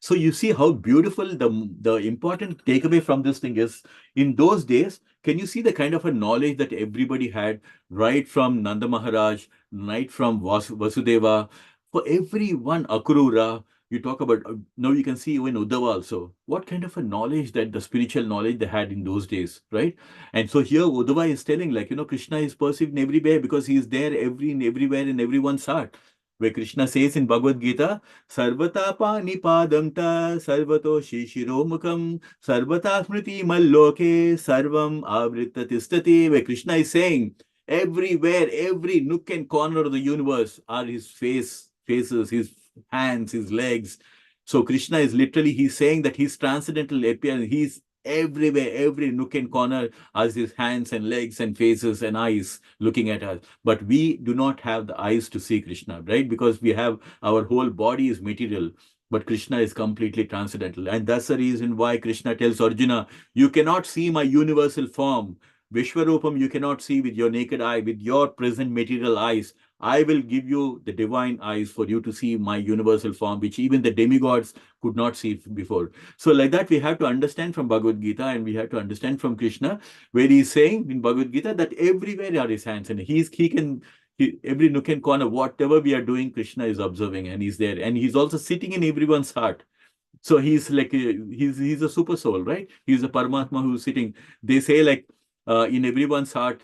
Speaker 1: So you see how beautiful the important takeaway from this thing is. In those days, can you see the kind of a knowledge that everybody had, right from Nanda Maharaj, right from Vasudeva, for everyone, Akrura, you talk about, now you can see even Uddhava also, what kind of a knowledge that the spiritual knowledge they had in those days, right? And so here Uddhava is telling, like, Krishna is perceived in everywhere because he is there everywhere in everyone's heart. Where Krishna says in Bhagavad Gita, Sarvata pani padam ta sarvato shishiromukam sarvata smriti malloke sarvam avrita tistati. Where Krishna is saying, everywhere, every nook and corner of the universe are his faces, his hands, his legs. So Krishna is literally, he's saying that his transcendental appearance, he's everywhere, every nook and corner has his hands and legs and faces and eyes looking at us. But we do not have the eyes to see Krishna, right? Because we have, our whole body is material, but Krishna is completely transcendental. And that's the reason why Krishna tells Arjuna, you cannot see my universal form. Vishwarupam you cannot see with your naked eye, with your present material eyes. I will give you the divine eyes for you to see my universal form, which even the demigods could not see before. So like that, we have to understand from Bhagavad Gita, and we have to understand from Krishna, where he is saying in Bhagavad Gita that everywhere are his hands, and every nook and corner, whatever we are doing, Krishna is observing, and he's there, and he's also sitting in everyone's heart. So he's like, he's a super soul, right? He's a Paramatma who's sitting. They say like, in everyone's heart,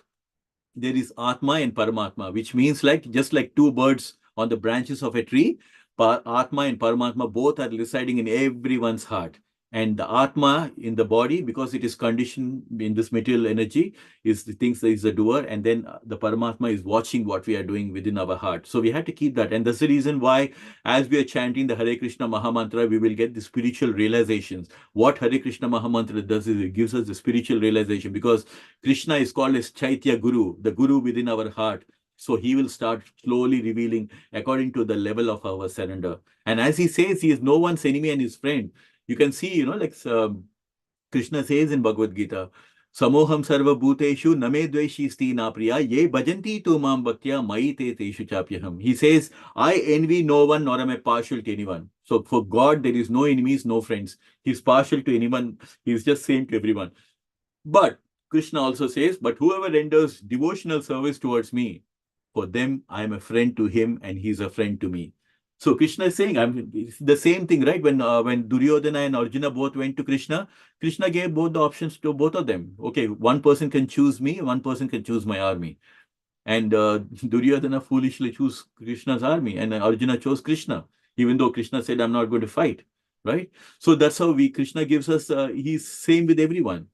Speaker 1: there is Atma and Paramatma, which means like, just like two birds on the branches of a tree, Atma and Paramatma both are residing in everyone's heart. And the Atma in the body, because it is conditioned in this material energy, is the things that is the doer, and then the Paramatma is watching what we are doing within our heart. So we have to keep that. And that's the reason why, as we are chanting the Hare Krishna Mahamantra, we will get the spiritual realizations. What Hare Krishna Mahamantra does is it gives us the spiritual realization, because Krishna is called as Chaitya Guru, the Guru within our heart. So he will start slowly revealing according to the level of our surrender. And as he says, he is no one's enemy and his friend. You can see, like Krishna says in Bhagavad Gita, Samoham sarva bhuteshu name dveshi sti na priya ye bhajanti tu mam bhaktya mai te teshu chapyaham. He says, I envy no one nor am I partial to anyone. So for God, there is no enemies, no friends. He's partial to anyone. He's just same to everyone. But Krishna also says, but whoever renders devotional service towards me, for them, I am a friend to him and he's a friend to me. So Krishna is saying, it's the same thing, right? When Duryodhana and Arjuna both went to Krishna, Krishna gave both the options to both of them. Okay, one person can choose me, one person can choose my army. And Duryodhana foolishly chose Krishna's army, and Arjuna chose Krishna, even though Krishna said, I'm not going to fight, right? So that's how Krishna gives us, he's same with everyone.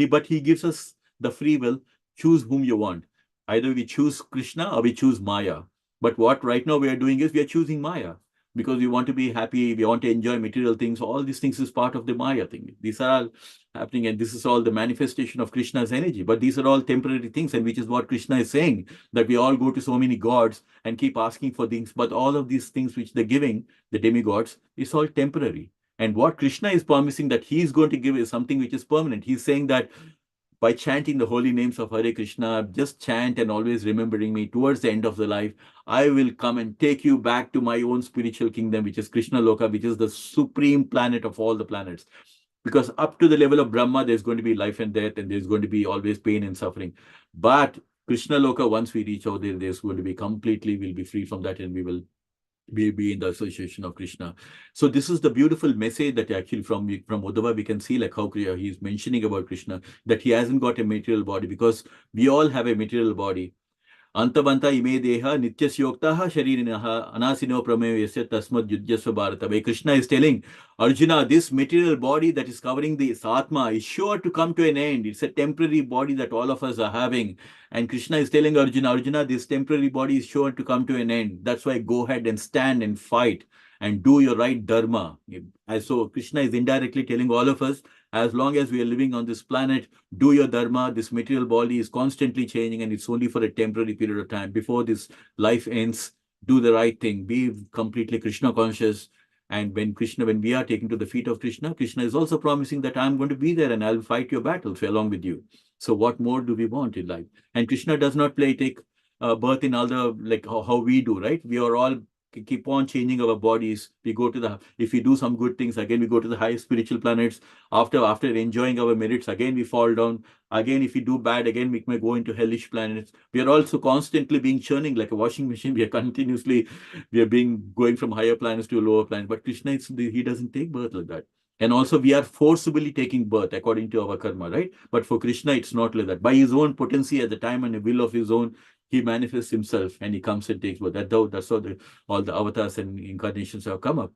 Speaker 1: But he gives us the free will, choose whom you want. Either we choose Krishna or we choose Maya. But what right now we are doing is we are choosing Maya, because we want to be happy, we want to enjoy material things. All these things is part of the Maya thing. These are all happening, and this is all the manifestation of Krishna's energy. But these are all temporary things, and which is what Krishna is saying, that we all go to so many gods and keep asking for things. But all of these things which they're giving, the demigods, is all temporary. And what Krishna is promising that he is going to give is something which is permanent. He's saying that by chanting the holy names of Hare Krishna, just chant and always remembering me, towards the end of the life, I will come and take you back to my own spiritual kingdom, which is Krishna Loka, which is the supreme planet of all the planets. Because up to the level of Brahma, there's going to be life and death, and there's going to be always pain and suffering. But Krishna Loka, once we reach out there, there's going to be completely, we'll be free from that, and we will be in the association of Krishna. So this is the beautiful message that actually from Uddhava we can see, like how he's mentioning about Krishna, that he hasn't got a material body, because we all have a material body. Antabanta ime deha nityasyoktah sharirinaha anasino prameyo yasya tasmad yudhyasva bharata. Where Krishna is telling Arjuna, this material body that is covering the Atma is sure to come to an end. It's a temporary body that all of us are having. And Krishna is telling Arjuna, this temporary body is sure to come to an end. That's why go ahead and stand and fight and do your right dharma. And so Krishna is indirectly telling all of us, as long as we are living on this planet, do your dharma. This material body is constantly changing, and it's only for a temporary period of time. Before this life ends, do the right thing. Be completely Krishna conscious. And when we are taken to the feet of Krishna, Krishna is also promising that I'm going to be there and I'll fight your battles along with you. So what more do we want in life? And Krishna does not take birth in other, like how we do, right? We are all keep on changing our bodies. We go to if we do some good things, again we go to the high spiritual planets. After enjoying our merits, again we fall down. Again, if we do bad, again we may go into hellish planets. We are also constantly being churning like a washing machine. We are going from higher planets to lower planets. But Krishna, he doesn't take birth like that. And also we are forcibly taking birth according to our karma, right? But for Krishna, it's not like that. By his own potency at the time and the will of his own, he manifests himself and he comes and takes birth. That's how all the avatars and incarnations have come up.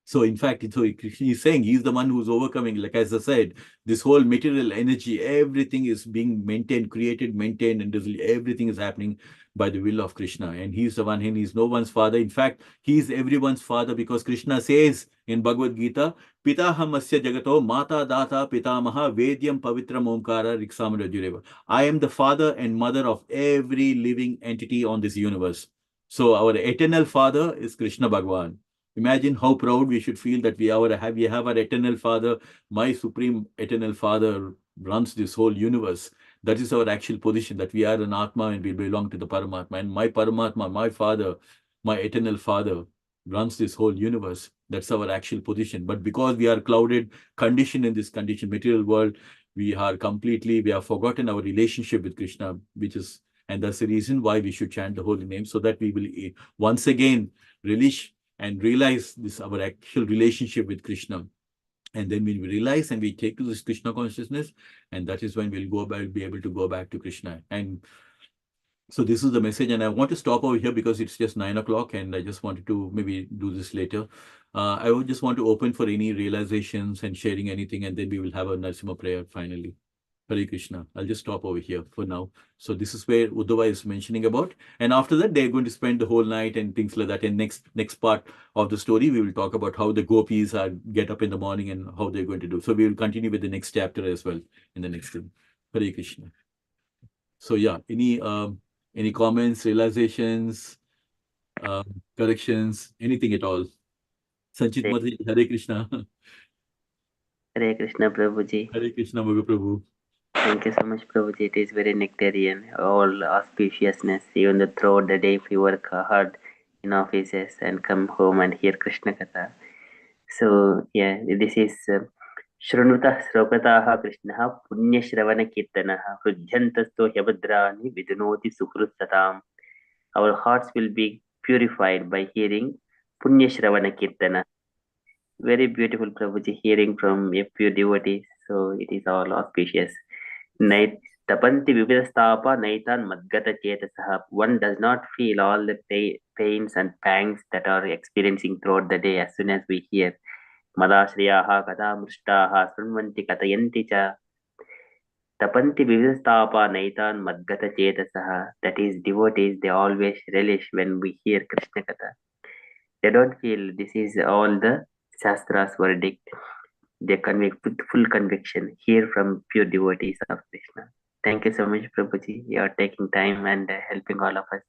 Speaker 1: So in fact, he's saying he's the one who's overcoming, like as I said, this whole material energy, everything is being created, maintained, and everything is happening by the will of Krishna. And he's the one, and he's no one's father. In fact, he's everyone's father, because Krishna says in Bhagavad Gita, Pitaham asya jagato mata data pitamaha vedyam pavitram omkara riksamarajureva. I am the father and mother of every living entity on this universe. So our eternal father is Krishna Bhagwan. Imagine how proud we should feel that we have our eternal father. My supreme eternal father runs this whole universe. That is our actual position, that we are an Atma and we belong to the Paramatma. And my Paramatma, my father, my eternal father runs this whole universe. That's our actual position. But because we are clouded, conditioned in this material world, we have forgotten our relationship with Krishna, and that's the reason why we should chant the holy name, so that we will once again relish and realize our actual relationship with Krishna. And then when we realize and we take to this Krishna consciousness, and that is when we'll be able to go back to Krishna. And So this is the message, and I want to stop over here because it's just 9 o'clock, and I just wanted to maybe do this later. I would just want to open for any realizations and sharing anything, and then we will have a Narasimha prayer finally. Hare Krishna. I'll just stop over here for now. So this is where Uddhava is mentioning about, and after that they're going to spend the whole night and things like that. And next part of the story, we will talk about how the gopis are get up in the morning and how they're going to do. So we will continue with the next chapter as well in the next thing. Hare Krishna. So yeah, any comments, realizations, corrections, anything at all? Sanchit Mataji, Hare Krishna.
Speaker 2: Hare Krishna, Prabhuji.
Speaker 1: Hare Krishna, Maga Prabhu.
Speaker 2: Thank you so much, Prabhuji. It is very nectarian, all auspiciousness. Even though throughout the day, if you work hard in offices and come home and hear Krishna Katha. So, yeah, this is Shrunutah Srokataha Krishnaha Punya Shravana Kirtanaha Hrujyantasto Yabhadrani Vidunoti Sukrutatam. Our hearts will be purified by hearing Punya Shravana Kirtana. Very beautiful, Prabhuji, hearing from a pure devotee. So it is all auspicious. Night Tapanti Vividastapa Naitan Madgata Chetasaha. One does not feel all the pains and pangs that are experiencing throughout the day as soon as we hear Madashriyaha Kata Mrishtaha Sunvanti Katayanti Cha. Tapanti Vividastapa Naitan Madgata Chetasaha. That is, devotees, they always relish when we hear Krishna Katha. They don't feel this is all the Shastra's verdict. They convey with full conviction, hear from pure devotees of Krishna. Thank you so much, Prabhuji. You are taking time and helping all of us.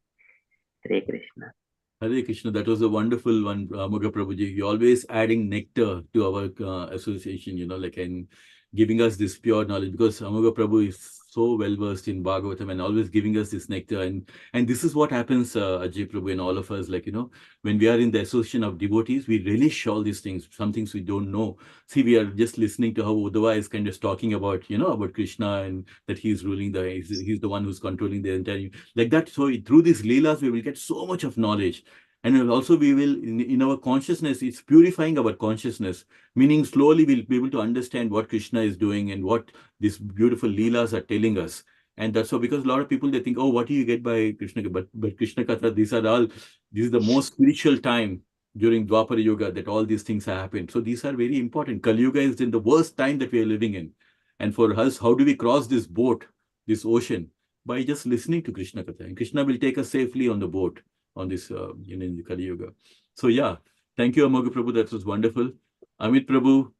Speaker 2: Hare Krishna.
Speaker 1: Hare Krishna, that was a wonderful one, Maga Prabhuji. You're always adding nectar to our association, and giving us this pure knowledge, because Amaga Prabhu is so well versed in Bhagavatam and always giving us this nectar. And this is what happens, Ajay Prabhu, and all of us, when we are in the association of devotees, we relish all these things, some things we don't know. See, we are just listening to how Uddhava is kind of talking about, about Krishna, and that he's ruling he's the one who's controlling the entire, like that. So through these leelas, we will get so much of knowledge. And also we will, in our consciousness, it's purifying our consciousness, meaning slowly we'll be able to understand what Krishna is doing and what these beautiful leelas are telling us. And that's so, because a lot of people, they think, oh, what do you get by Krishna? But Krishna Katha, this is the most spiritual time during Dwapara Yuga that all these things have happened. So these are very important. Kali Yuga is in the worst time that we are living in. And for us, how do we cross this boat, this ocean? By just listening to Krishna Katha. And Krishna will take us safely on the boat on this, in the Kali Yuga. So yeah, thank you, Amaga Prabhu. That was wonderful. Amit Prabhu,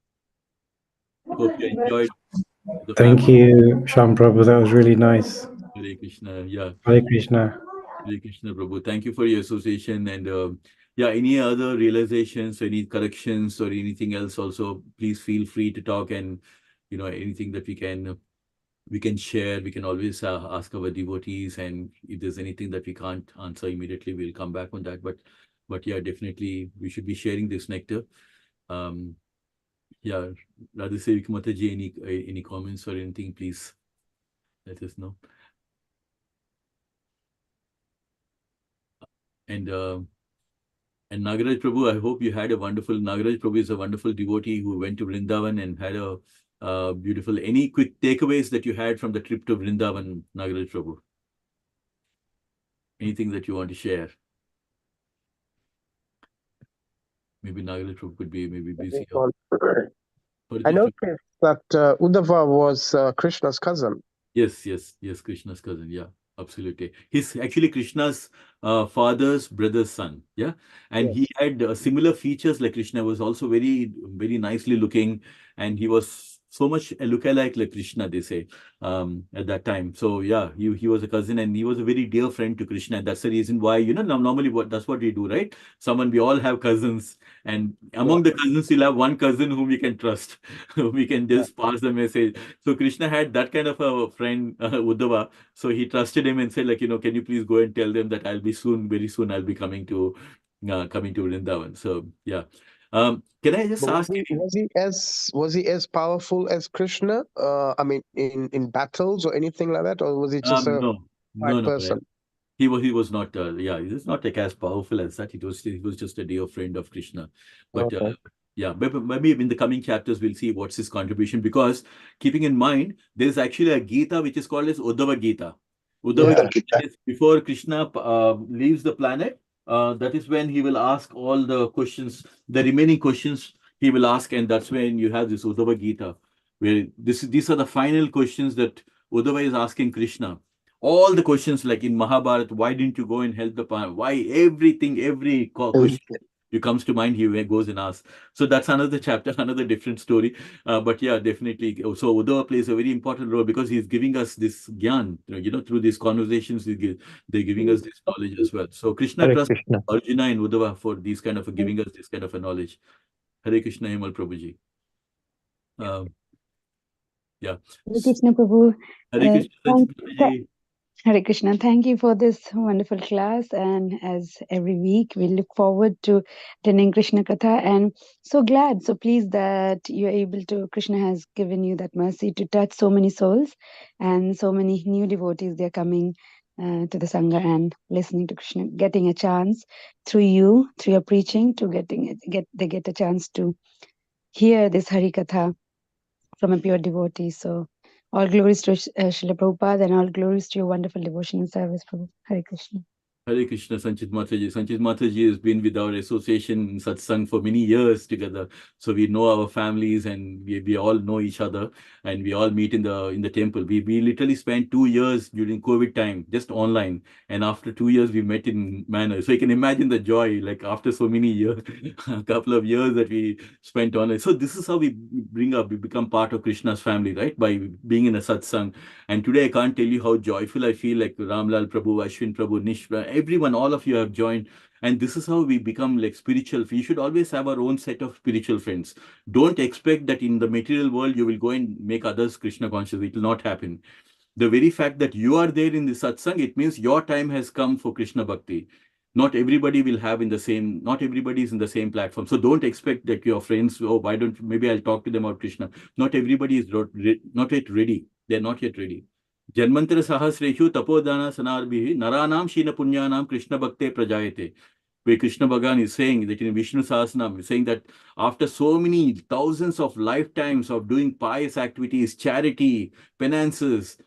Speaker 1: hope you enjoyed.
Speaker 7: Thank you, Shyam Prabhu. That was really nice.
Speaker 1: Hare Krishna. Yeah.
Speaker 7: Hare Krishna.
Speaker 1: Hare Krishna, Prabhu. Thank you for your association. And yeah, any other realizations, any corrections, or anything else also, please feel free to talk. And anything that we can share. We can always ask our devotees, and if there's anything that we can't answer immediately, we'll come back on that. But yeah, definitely we should be sharing this nectar. Yeah, Radhasevik Mataji, any comments or anything, please let us know. And Nagaraj Prabhu, I hope you had a wonderful. Nagaraj Prabhu is a wonderful devotee who went to Vrindavan and had a beautiful. Any quick takeaways that you had from the trip to Vrindavan, Nagaraj Prabhu? Anything that you want to share? Maybe Nagaraj Prabhu could be busy.
Speaker 3: I noticed that Uddhava was Krishna's cousin.
Speaker 1: Yes, Krishna's cousin. Yeah, absolutely. He's actually Krishna's father's brother's son. Yeah, and he had similar features like Krishna. Was also very, very nicely looking, and he was so much a lookalike like Krishna, they say, at that time. So yeah, he was a cousin, and he was a very dear friend to Krishna. And that's the reason why, normally that's what we do, right? We all have cousins, and among the cousins, you'll have one cousin whom we can trust. We can just pass the message. So Krishna had that kind of a friend, Uddhava. So he trusted him and said, can you please go and tell them that very soon I'll be coming to Vrindavan. So yeah. Can I just ask you?
Speaker 3: Was he as powerful as Krishna? I mean, in battles or anything like that, or was he just
Speaker 1: no
Speaker 3: person?
Speaker 1: He was not. He's not as powerful as that. He was just a dear friend of Krishna. But yeah, maybe in the coming chapters we'll see what's his contribution. Because keeping in mind, there's actually a Gita which is called as Uddhava Gita. Uddhava
Speaker 3: Yeah.
Speaker 1: Gita, that is before Krishna leaves the planet. That is when he will ask all the questions, the remaining questions he will ask, and that's when you have this Uddhava Gita, where these are the final questions that Uddhava is asking Krishna. All the questions, like in Mahabharata, why didn't you go and help the planet? Why everything, every question you comes to mind, he goes and asks. So that's another chapter, another different story. But yeah, definitely. So Uddhava plays a very important role because he's giving us this gyan, through these conversations, they're giving us this knowledge as well. So Krishna
Speaker 9: Hare
Speaker 1: trusts
Speaker 9: Krishna.
Speaker 1: Arjuna and Uddhava for these kind of giving us this kind of a knowledge. Hare Krishna, Himal Prabhuji. Yeah.
Speaker 10: Hare Krishna Prabhu.
Speaker 1: Hare Krishna,
Speaker 10: Thank,
Speaker 1: Prabhuji.
Speaker 10: Hare Krishna. Thank you for this wonderful class. And as every week, we look forward to attending Krishna Katha. And so glad, so pleased that you're able to, Krishna has given you that mercy to touch so many souls and so many new devotees. They're coming to the Sangha and listening to Krishna, getting a chance through you, through your preaching, to they get a chance to hear this Hari Katha from a pure devotee. So all glories to Srila Prabhupada and all glories to your wonderful devotion and service, Prabhu. Hare Krishna.
Speaker 1: Hare Krishna, Sanchit Mataji. Sanchit Mataji has been with our association in Satsang for many years together. So we know our families and we all know each other and we all meet in the temple. We literally spent 2 years during COVID time just online. And after 2 years, we met in manner. So you can imagine the joy, like after so many years, a couple of years that we spent online. So this is how we become part of Krishna's family, right? By being in a Satsang. And today I can't tell you how joyful I feel, like Ramlal Prabhu, Ashwin Prabhu, Nishra, everyone, all of you have joined. And this is how we become like spiritual. We should always have our own set of spiritual friends. Don't expect that in the material world, you will go and make others Krishna conscious. It will not happen. The very fact that you are there in the satsang, it means your time has come for Krishna Bhakti. Not everybody will have not everybody is in the same platform. So don't expect that your friends, maybe I'll talk to them about Krishna. Not everybody is not yet ready. They're not yet ready. Janmantara Sahasreshu Tapodana Sanarbihi Naranam Shina Punyanam Krishna Bhakte Prajayate. Where Krishna Bhagavan is saying that in Vishnu Sahasranam, is saying that after so many thousands of lifetimes of doing pious activities, charity, penances,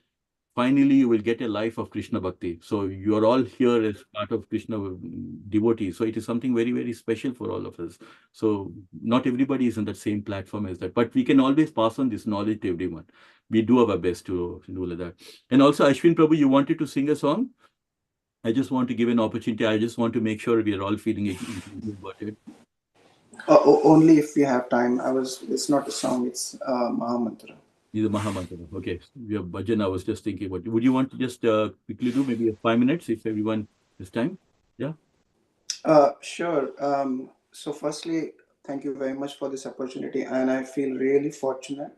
Speaker 1: finally you will get a life of Krishna Bhakti. So you are all here as part of Krishna devotees. So it is something very, very special for all of us. So not everybody is on that same platform as that, but we can always pass on this knowledge to everyone. We do our best to do like that. And also, Ashwin Prabhu, you wanted to sing a song? I just want to give an opportunity. I just want to make sure we are all feeling about it.
Speaker 5: Only if we have time. It's not a song, it's Mahamantra.
Speaker 1: The Mahamantra. Okay. We have bhajan. I was just thinking about it. Would you want to just quickly do maybe 5 minutes if everyone has time? Yeah.
Speaker 5: Sure. So firstly, thank you very much for this opportunity. And I feel really fortunate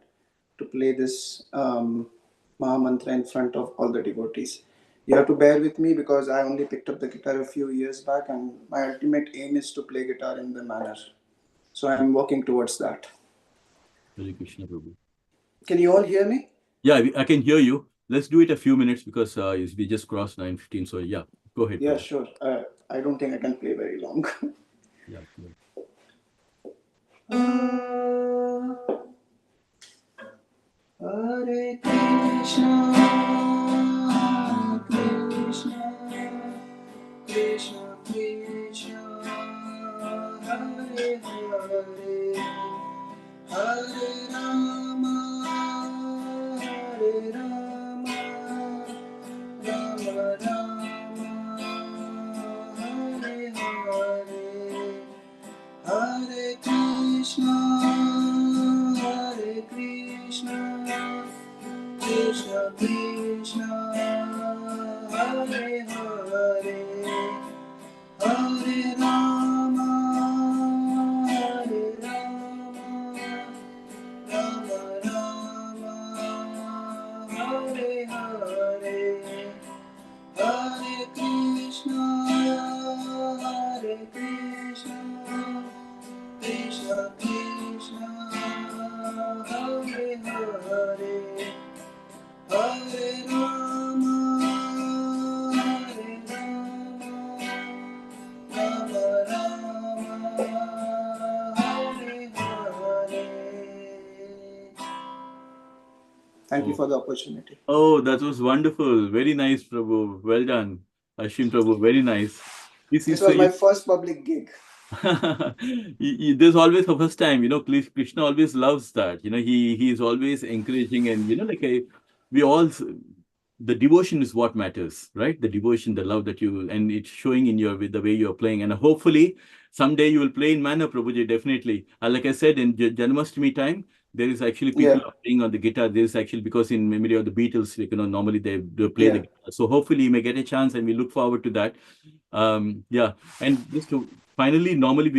Speaker 5: to play this Mahamantra in front of all the devotees. You have to bear with me because I only picked up the guitar a few years back and my ultimate aim is to play guitar in the manner. So I'm working towards that.
Speaker 1: Hare Krishna Prabhu.
Speaker 5: Can you all hear me?
Speaker 1: Yeah, I can hear you. Let's do it a few minutes because we just crossed 9:15. So yeah, go ahead.
Speaker 5: Yeah,
Speaker 1: Prabhu.
Speaker 5: sure. I don't think I can play very long.
Speaker 1: Yeah.
Speaker 5: Hare Krishna, Krishna, Krishna Krishna, Hare Hare, Hare Rama, Hare Rama, Rama Rama, Hare Hare, Hare Krishna, Krishna Krishna, Hare Hare, Hare Rama, Hare Rama, Rama Rama, Hare Hare, Hare Krishna, Krishna Krishna, Hare Hare, Hare Rama, Thank you for the opportunity.
Speaker 1: Oh, that was wonderful. Very nice, Prabhu. Well done. Ashwin Prabhu, very nice.
Speaker 5: This was my first public gig.
Speaker 1: There's always a first time, Krishna always loves that. He is always encouraging, and we all, the devotion is what matters, right? The devotion, the love that you, and it's showing in with the way you're playing. And hopefully someday you will play in manner, Prabhuji, definitely. Like I said, in Janmashtami time, there is actually people playing on the guitar. There is actually, because in memory of the Beatles, normally they play the guitar. So hopefully you may get a chance, and we look forward to that. Yeah. And just to finally, normally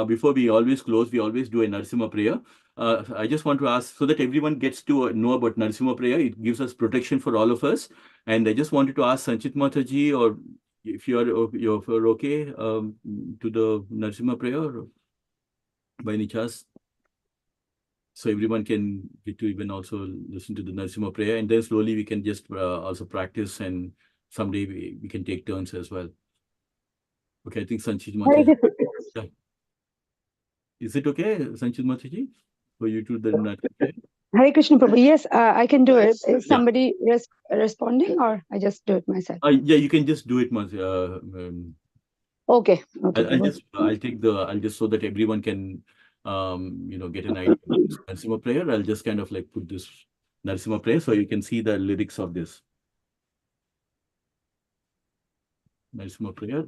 Speaker 1: before we always close, we always do a Narasimha prayer. I just want to ask, so that everyone gets to know about Narasimha prayer. It gives us protection for all of us. And I just wanted to ask Sanchit Mataji, or if you're okay, to the Narasimha prayer by any chance. So everyone can get to even also listen to the Narasimha prayer, and then slowly we can just also practice, and someday we can take turns as well. Okay, I think Sanchit Mataji. Yeah. Is it okay, Sanchit Mataji, for you to the Narasimha prayer?
Speaker 10: Hare Krishna Prabhu. Yes, I can do it. Is somebody responding, or I just do it myself?
Speaker 1: Yeah, you can just do it,
Speaker 10: Okay.
Speaker 1: I'll just so that everyone can, get an idea of this Narasimha prayer. I'll just kind of put this Narasimha prayer so you can see the lyrics of this Narasimha prayer.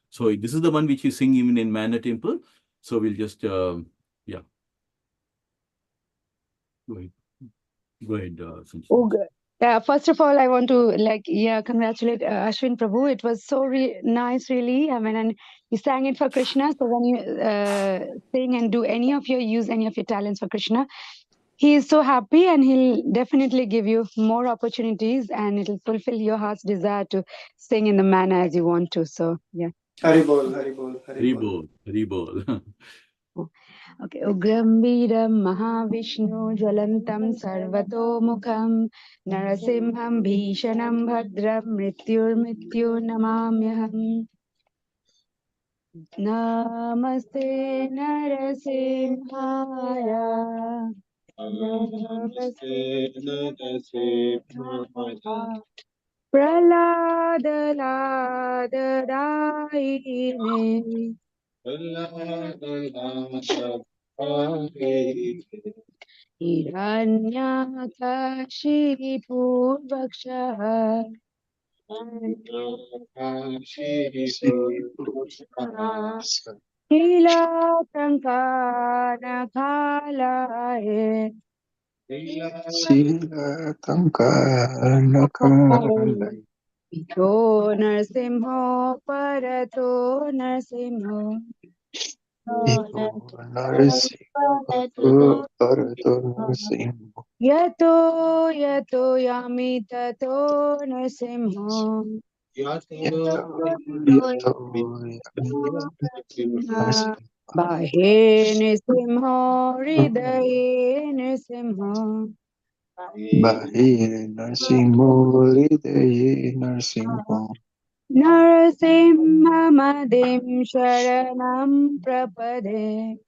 Speaker 1: So this is the one which you sing even in Manna Temple. So we'll just, yeah. Go ahead, Sanchit.
Speaker 10: Oh, good. Yeah, first of all, I want to congratulate Ashwin Prabhu. It was so nice, really. I mean, and you sang it for Krishna. So when you sing and use any of your talents for Krishna, he is so happy, and he'll definitely give you more opportunities, and it'll fulfill your heart's desire to sing in the manner as you want to. So yeah.
Speaker 5: Haribol, Haribol,
Speaker 1: Haribol, Haribol.
Speaker 10: Okay. Ugram Veeram Mahavishnu Jwalantam Sarvatomukham Narasimham Bhishanam Bhadram Mrityu Namamyaham. Namaste Narasimhaya. Namaste Narasimhaya. Pralada Lada Daine. Hiranyakashi Purvaksha. Hilatankana Kalaye. Ito Narsimho Parato Narsimho. Yato Yami Tato Narsimho. Bahe Nrsimho Hridaye Nrsimho. Narasimhamadim Sharanam Prapade.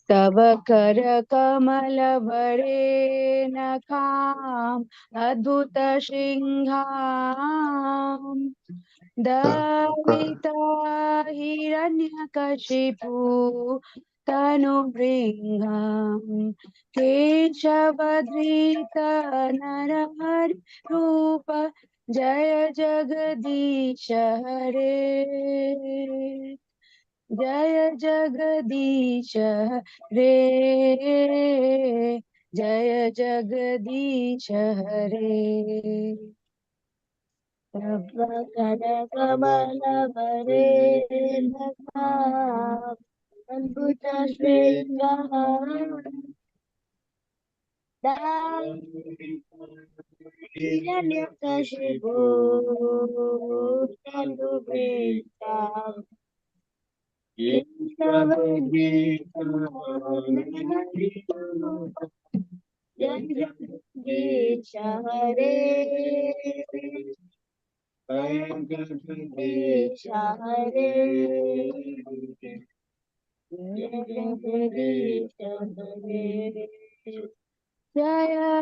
Speaker 10: Tava Kara Kamala Nakam Adbhuta Singham Davita Hiranyakashipu Tanu Bringham Keshavadrita Narahari Rupa Jaya Jagadisha Hare. Jaya Jagadisha Hare. Jaya Jagadisha Hare. Sabakara Kamala Varena Adbhuta Sringa Hiranyakashipu Tanu Bringham Keshavadrita Narahari Rupa Jagadisha Hare. Jagadisha Hare. Jaya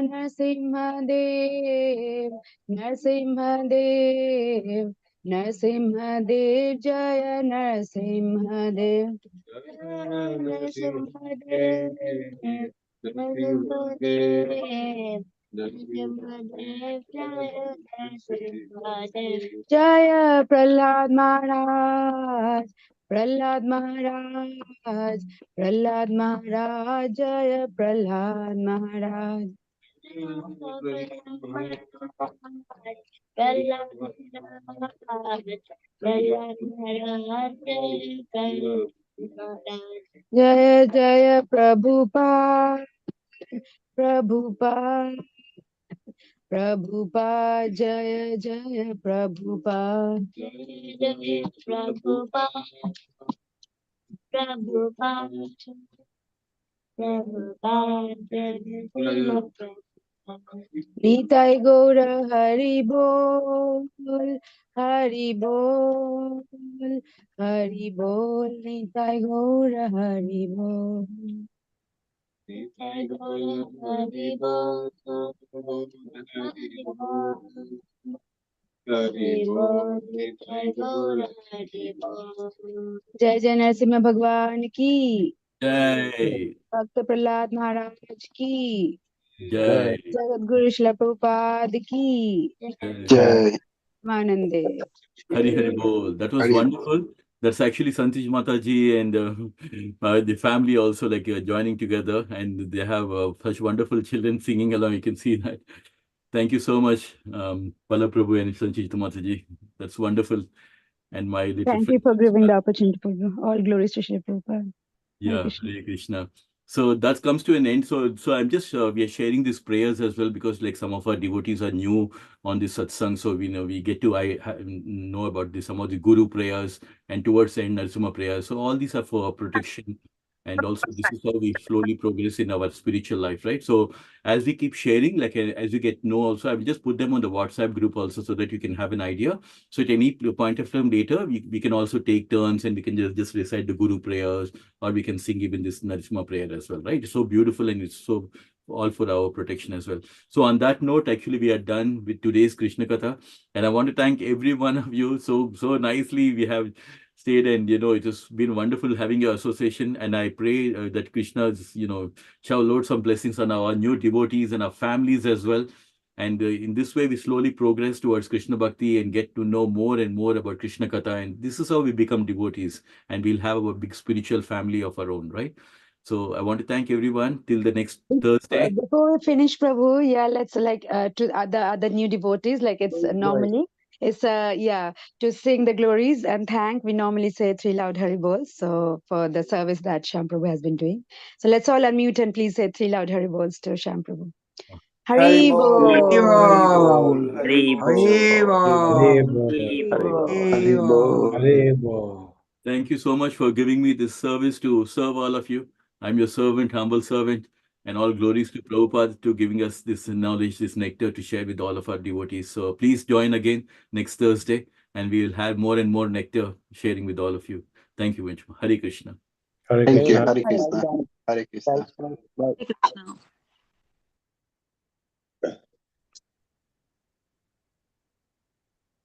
Speaker 10: Narasimhadev, Narasimhadev, Narasimhadev, Jaya Narasimhadev. Narasimhadev, Narasimhadev, Narasimhadev, Jaya Narasimhadev. Jaya Prahlad Maharaj, Prahlad Maharaj, Prahlad Maharaj, Jaya Prahlad Maharaj. Jaya Jaya Prabhupada, Prabhupada, Prabhupada, Jaya Jaya Prabhupada. Jaya Prabhupada, Prabhupada, Prabhupada. Nitai Gaura Hari Bol, Hari Bol, Hari Bol, Nitai Gaura Hari Bol. Nitai Gaura Hari Bol, Hari Bol, Hari Bol, Nitai Gaura Hari Bol. जय जय नरसिम्हा भगवान की,
Speaker 1: Jai.
Speaker 10: भक्त प्रहलाद महाराज की,
Speaker 1: Jai.
Speaker 10: जगतगुरु श्रील प्रभुपाद की,
Speaker 1: Jai.
Speaker 8: Jai.
Speaker 10: Manande.
Speaker 1: Hari Hari Bol. That was
Speaker 8: Hari Hari.
Speaker 1: wonderful. That's actually Santish Mataji and the family also like joining together, and they have such wonderful children singing along. You can see that. Thank you so much, Pala Prabhu and Santish Mataji. That's wonderful. And my little
Speaker 10: Thank you
Speaker 1: friend.
Speaker 10: for giving the opportunity for all glories to Shri Prabhupada. Hare
Speaker 1: Yeah,
Speaker 10: Krishna.
Speaker 1: Hare Krishna. So that comes to an end. So I'm just we are sharing these prayers as well because like some of our devotees are new on this satsang. So we know we get to know about this, some of the guru prayers and towards the end Narasimha prayers. So all these are for protection. And also this is how we slowly progress in our spiritual life, right? So as we keep sharing, like as we get know also, I will just put them on the WhatsApp group also so that you can have an idea. So at any point of time later, we can also take turns and we can just recite the guru prayers, or we can sing even this Narishma prayer as well, right? It's so beautiful and it's so all for our protection as well. So on that note, actually, we are done with today's Krishna Katha. And I want to thank every one of you. So nicely we have stayed, and it has been wonderful having your association. And I pray that Krishna's, shower load some blessings on our new devotees and our families as well. And in this way, we slowly progress towards Krishna Bhakti and get to know more and more about Krishna Katha. And this is how we become devotees. And we'll have a big spiritual family of our own, right? So I want to thank everyone till the next Thursday.
Speaker 10: Before we finish, Prabhu, yeah, let's like to other new devotees, like it's normally it's to sing the glories and thank. We normally say 3 loud Hari Bols. So for the service that Shyam Prabhu has been doing, so let's all unmute and please say 3 loud Hari Bols to Shyam Prabhu. Hari Bol.
Speaker 5: Hari Bol.
Speaker 2: Hari
Speaker 5: Hari
Speaker 2: Bol.
Speaker 7: Hare Bol. Hare Bol.
Speaker 1: Thank you so much for giving me this service to serve all of you. I'm your servant, humble servant, and all glories to Prabhupada to giving us this knowledge, this nectar to share with all of our devotees. So please join again next Thursday, and we will have more and more nectar sharing with all of you. Thank you, Vinchma. Hare Krishna.
Speaker 7: Hare
Speaker 8: Thank you.
Speaker 7: Krishna.
Speaker 8: Hare Krishna. Hare Krishna.
Speaker 2: Hare Krishna.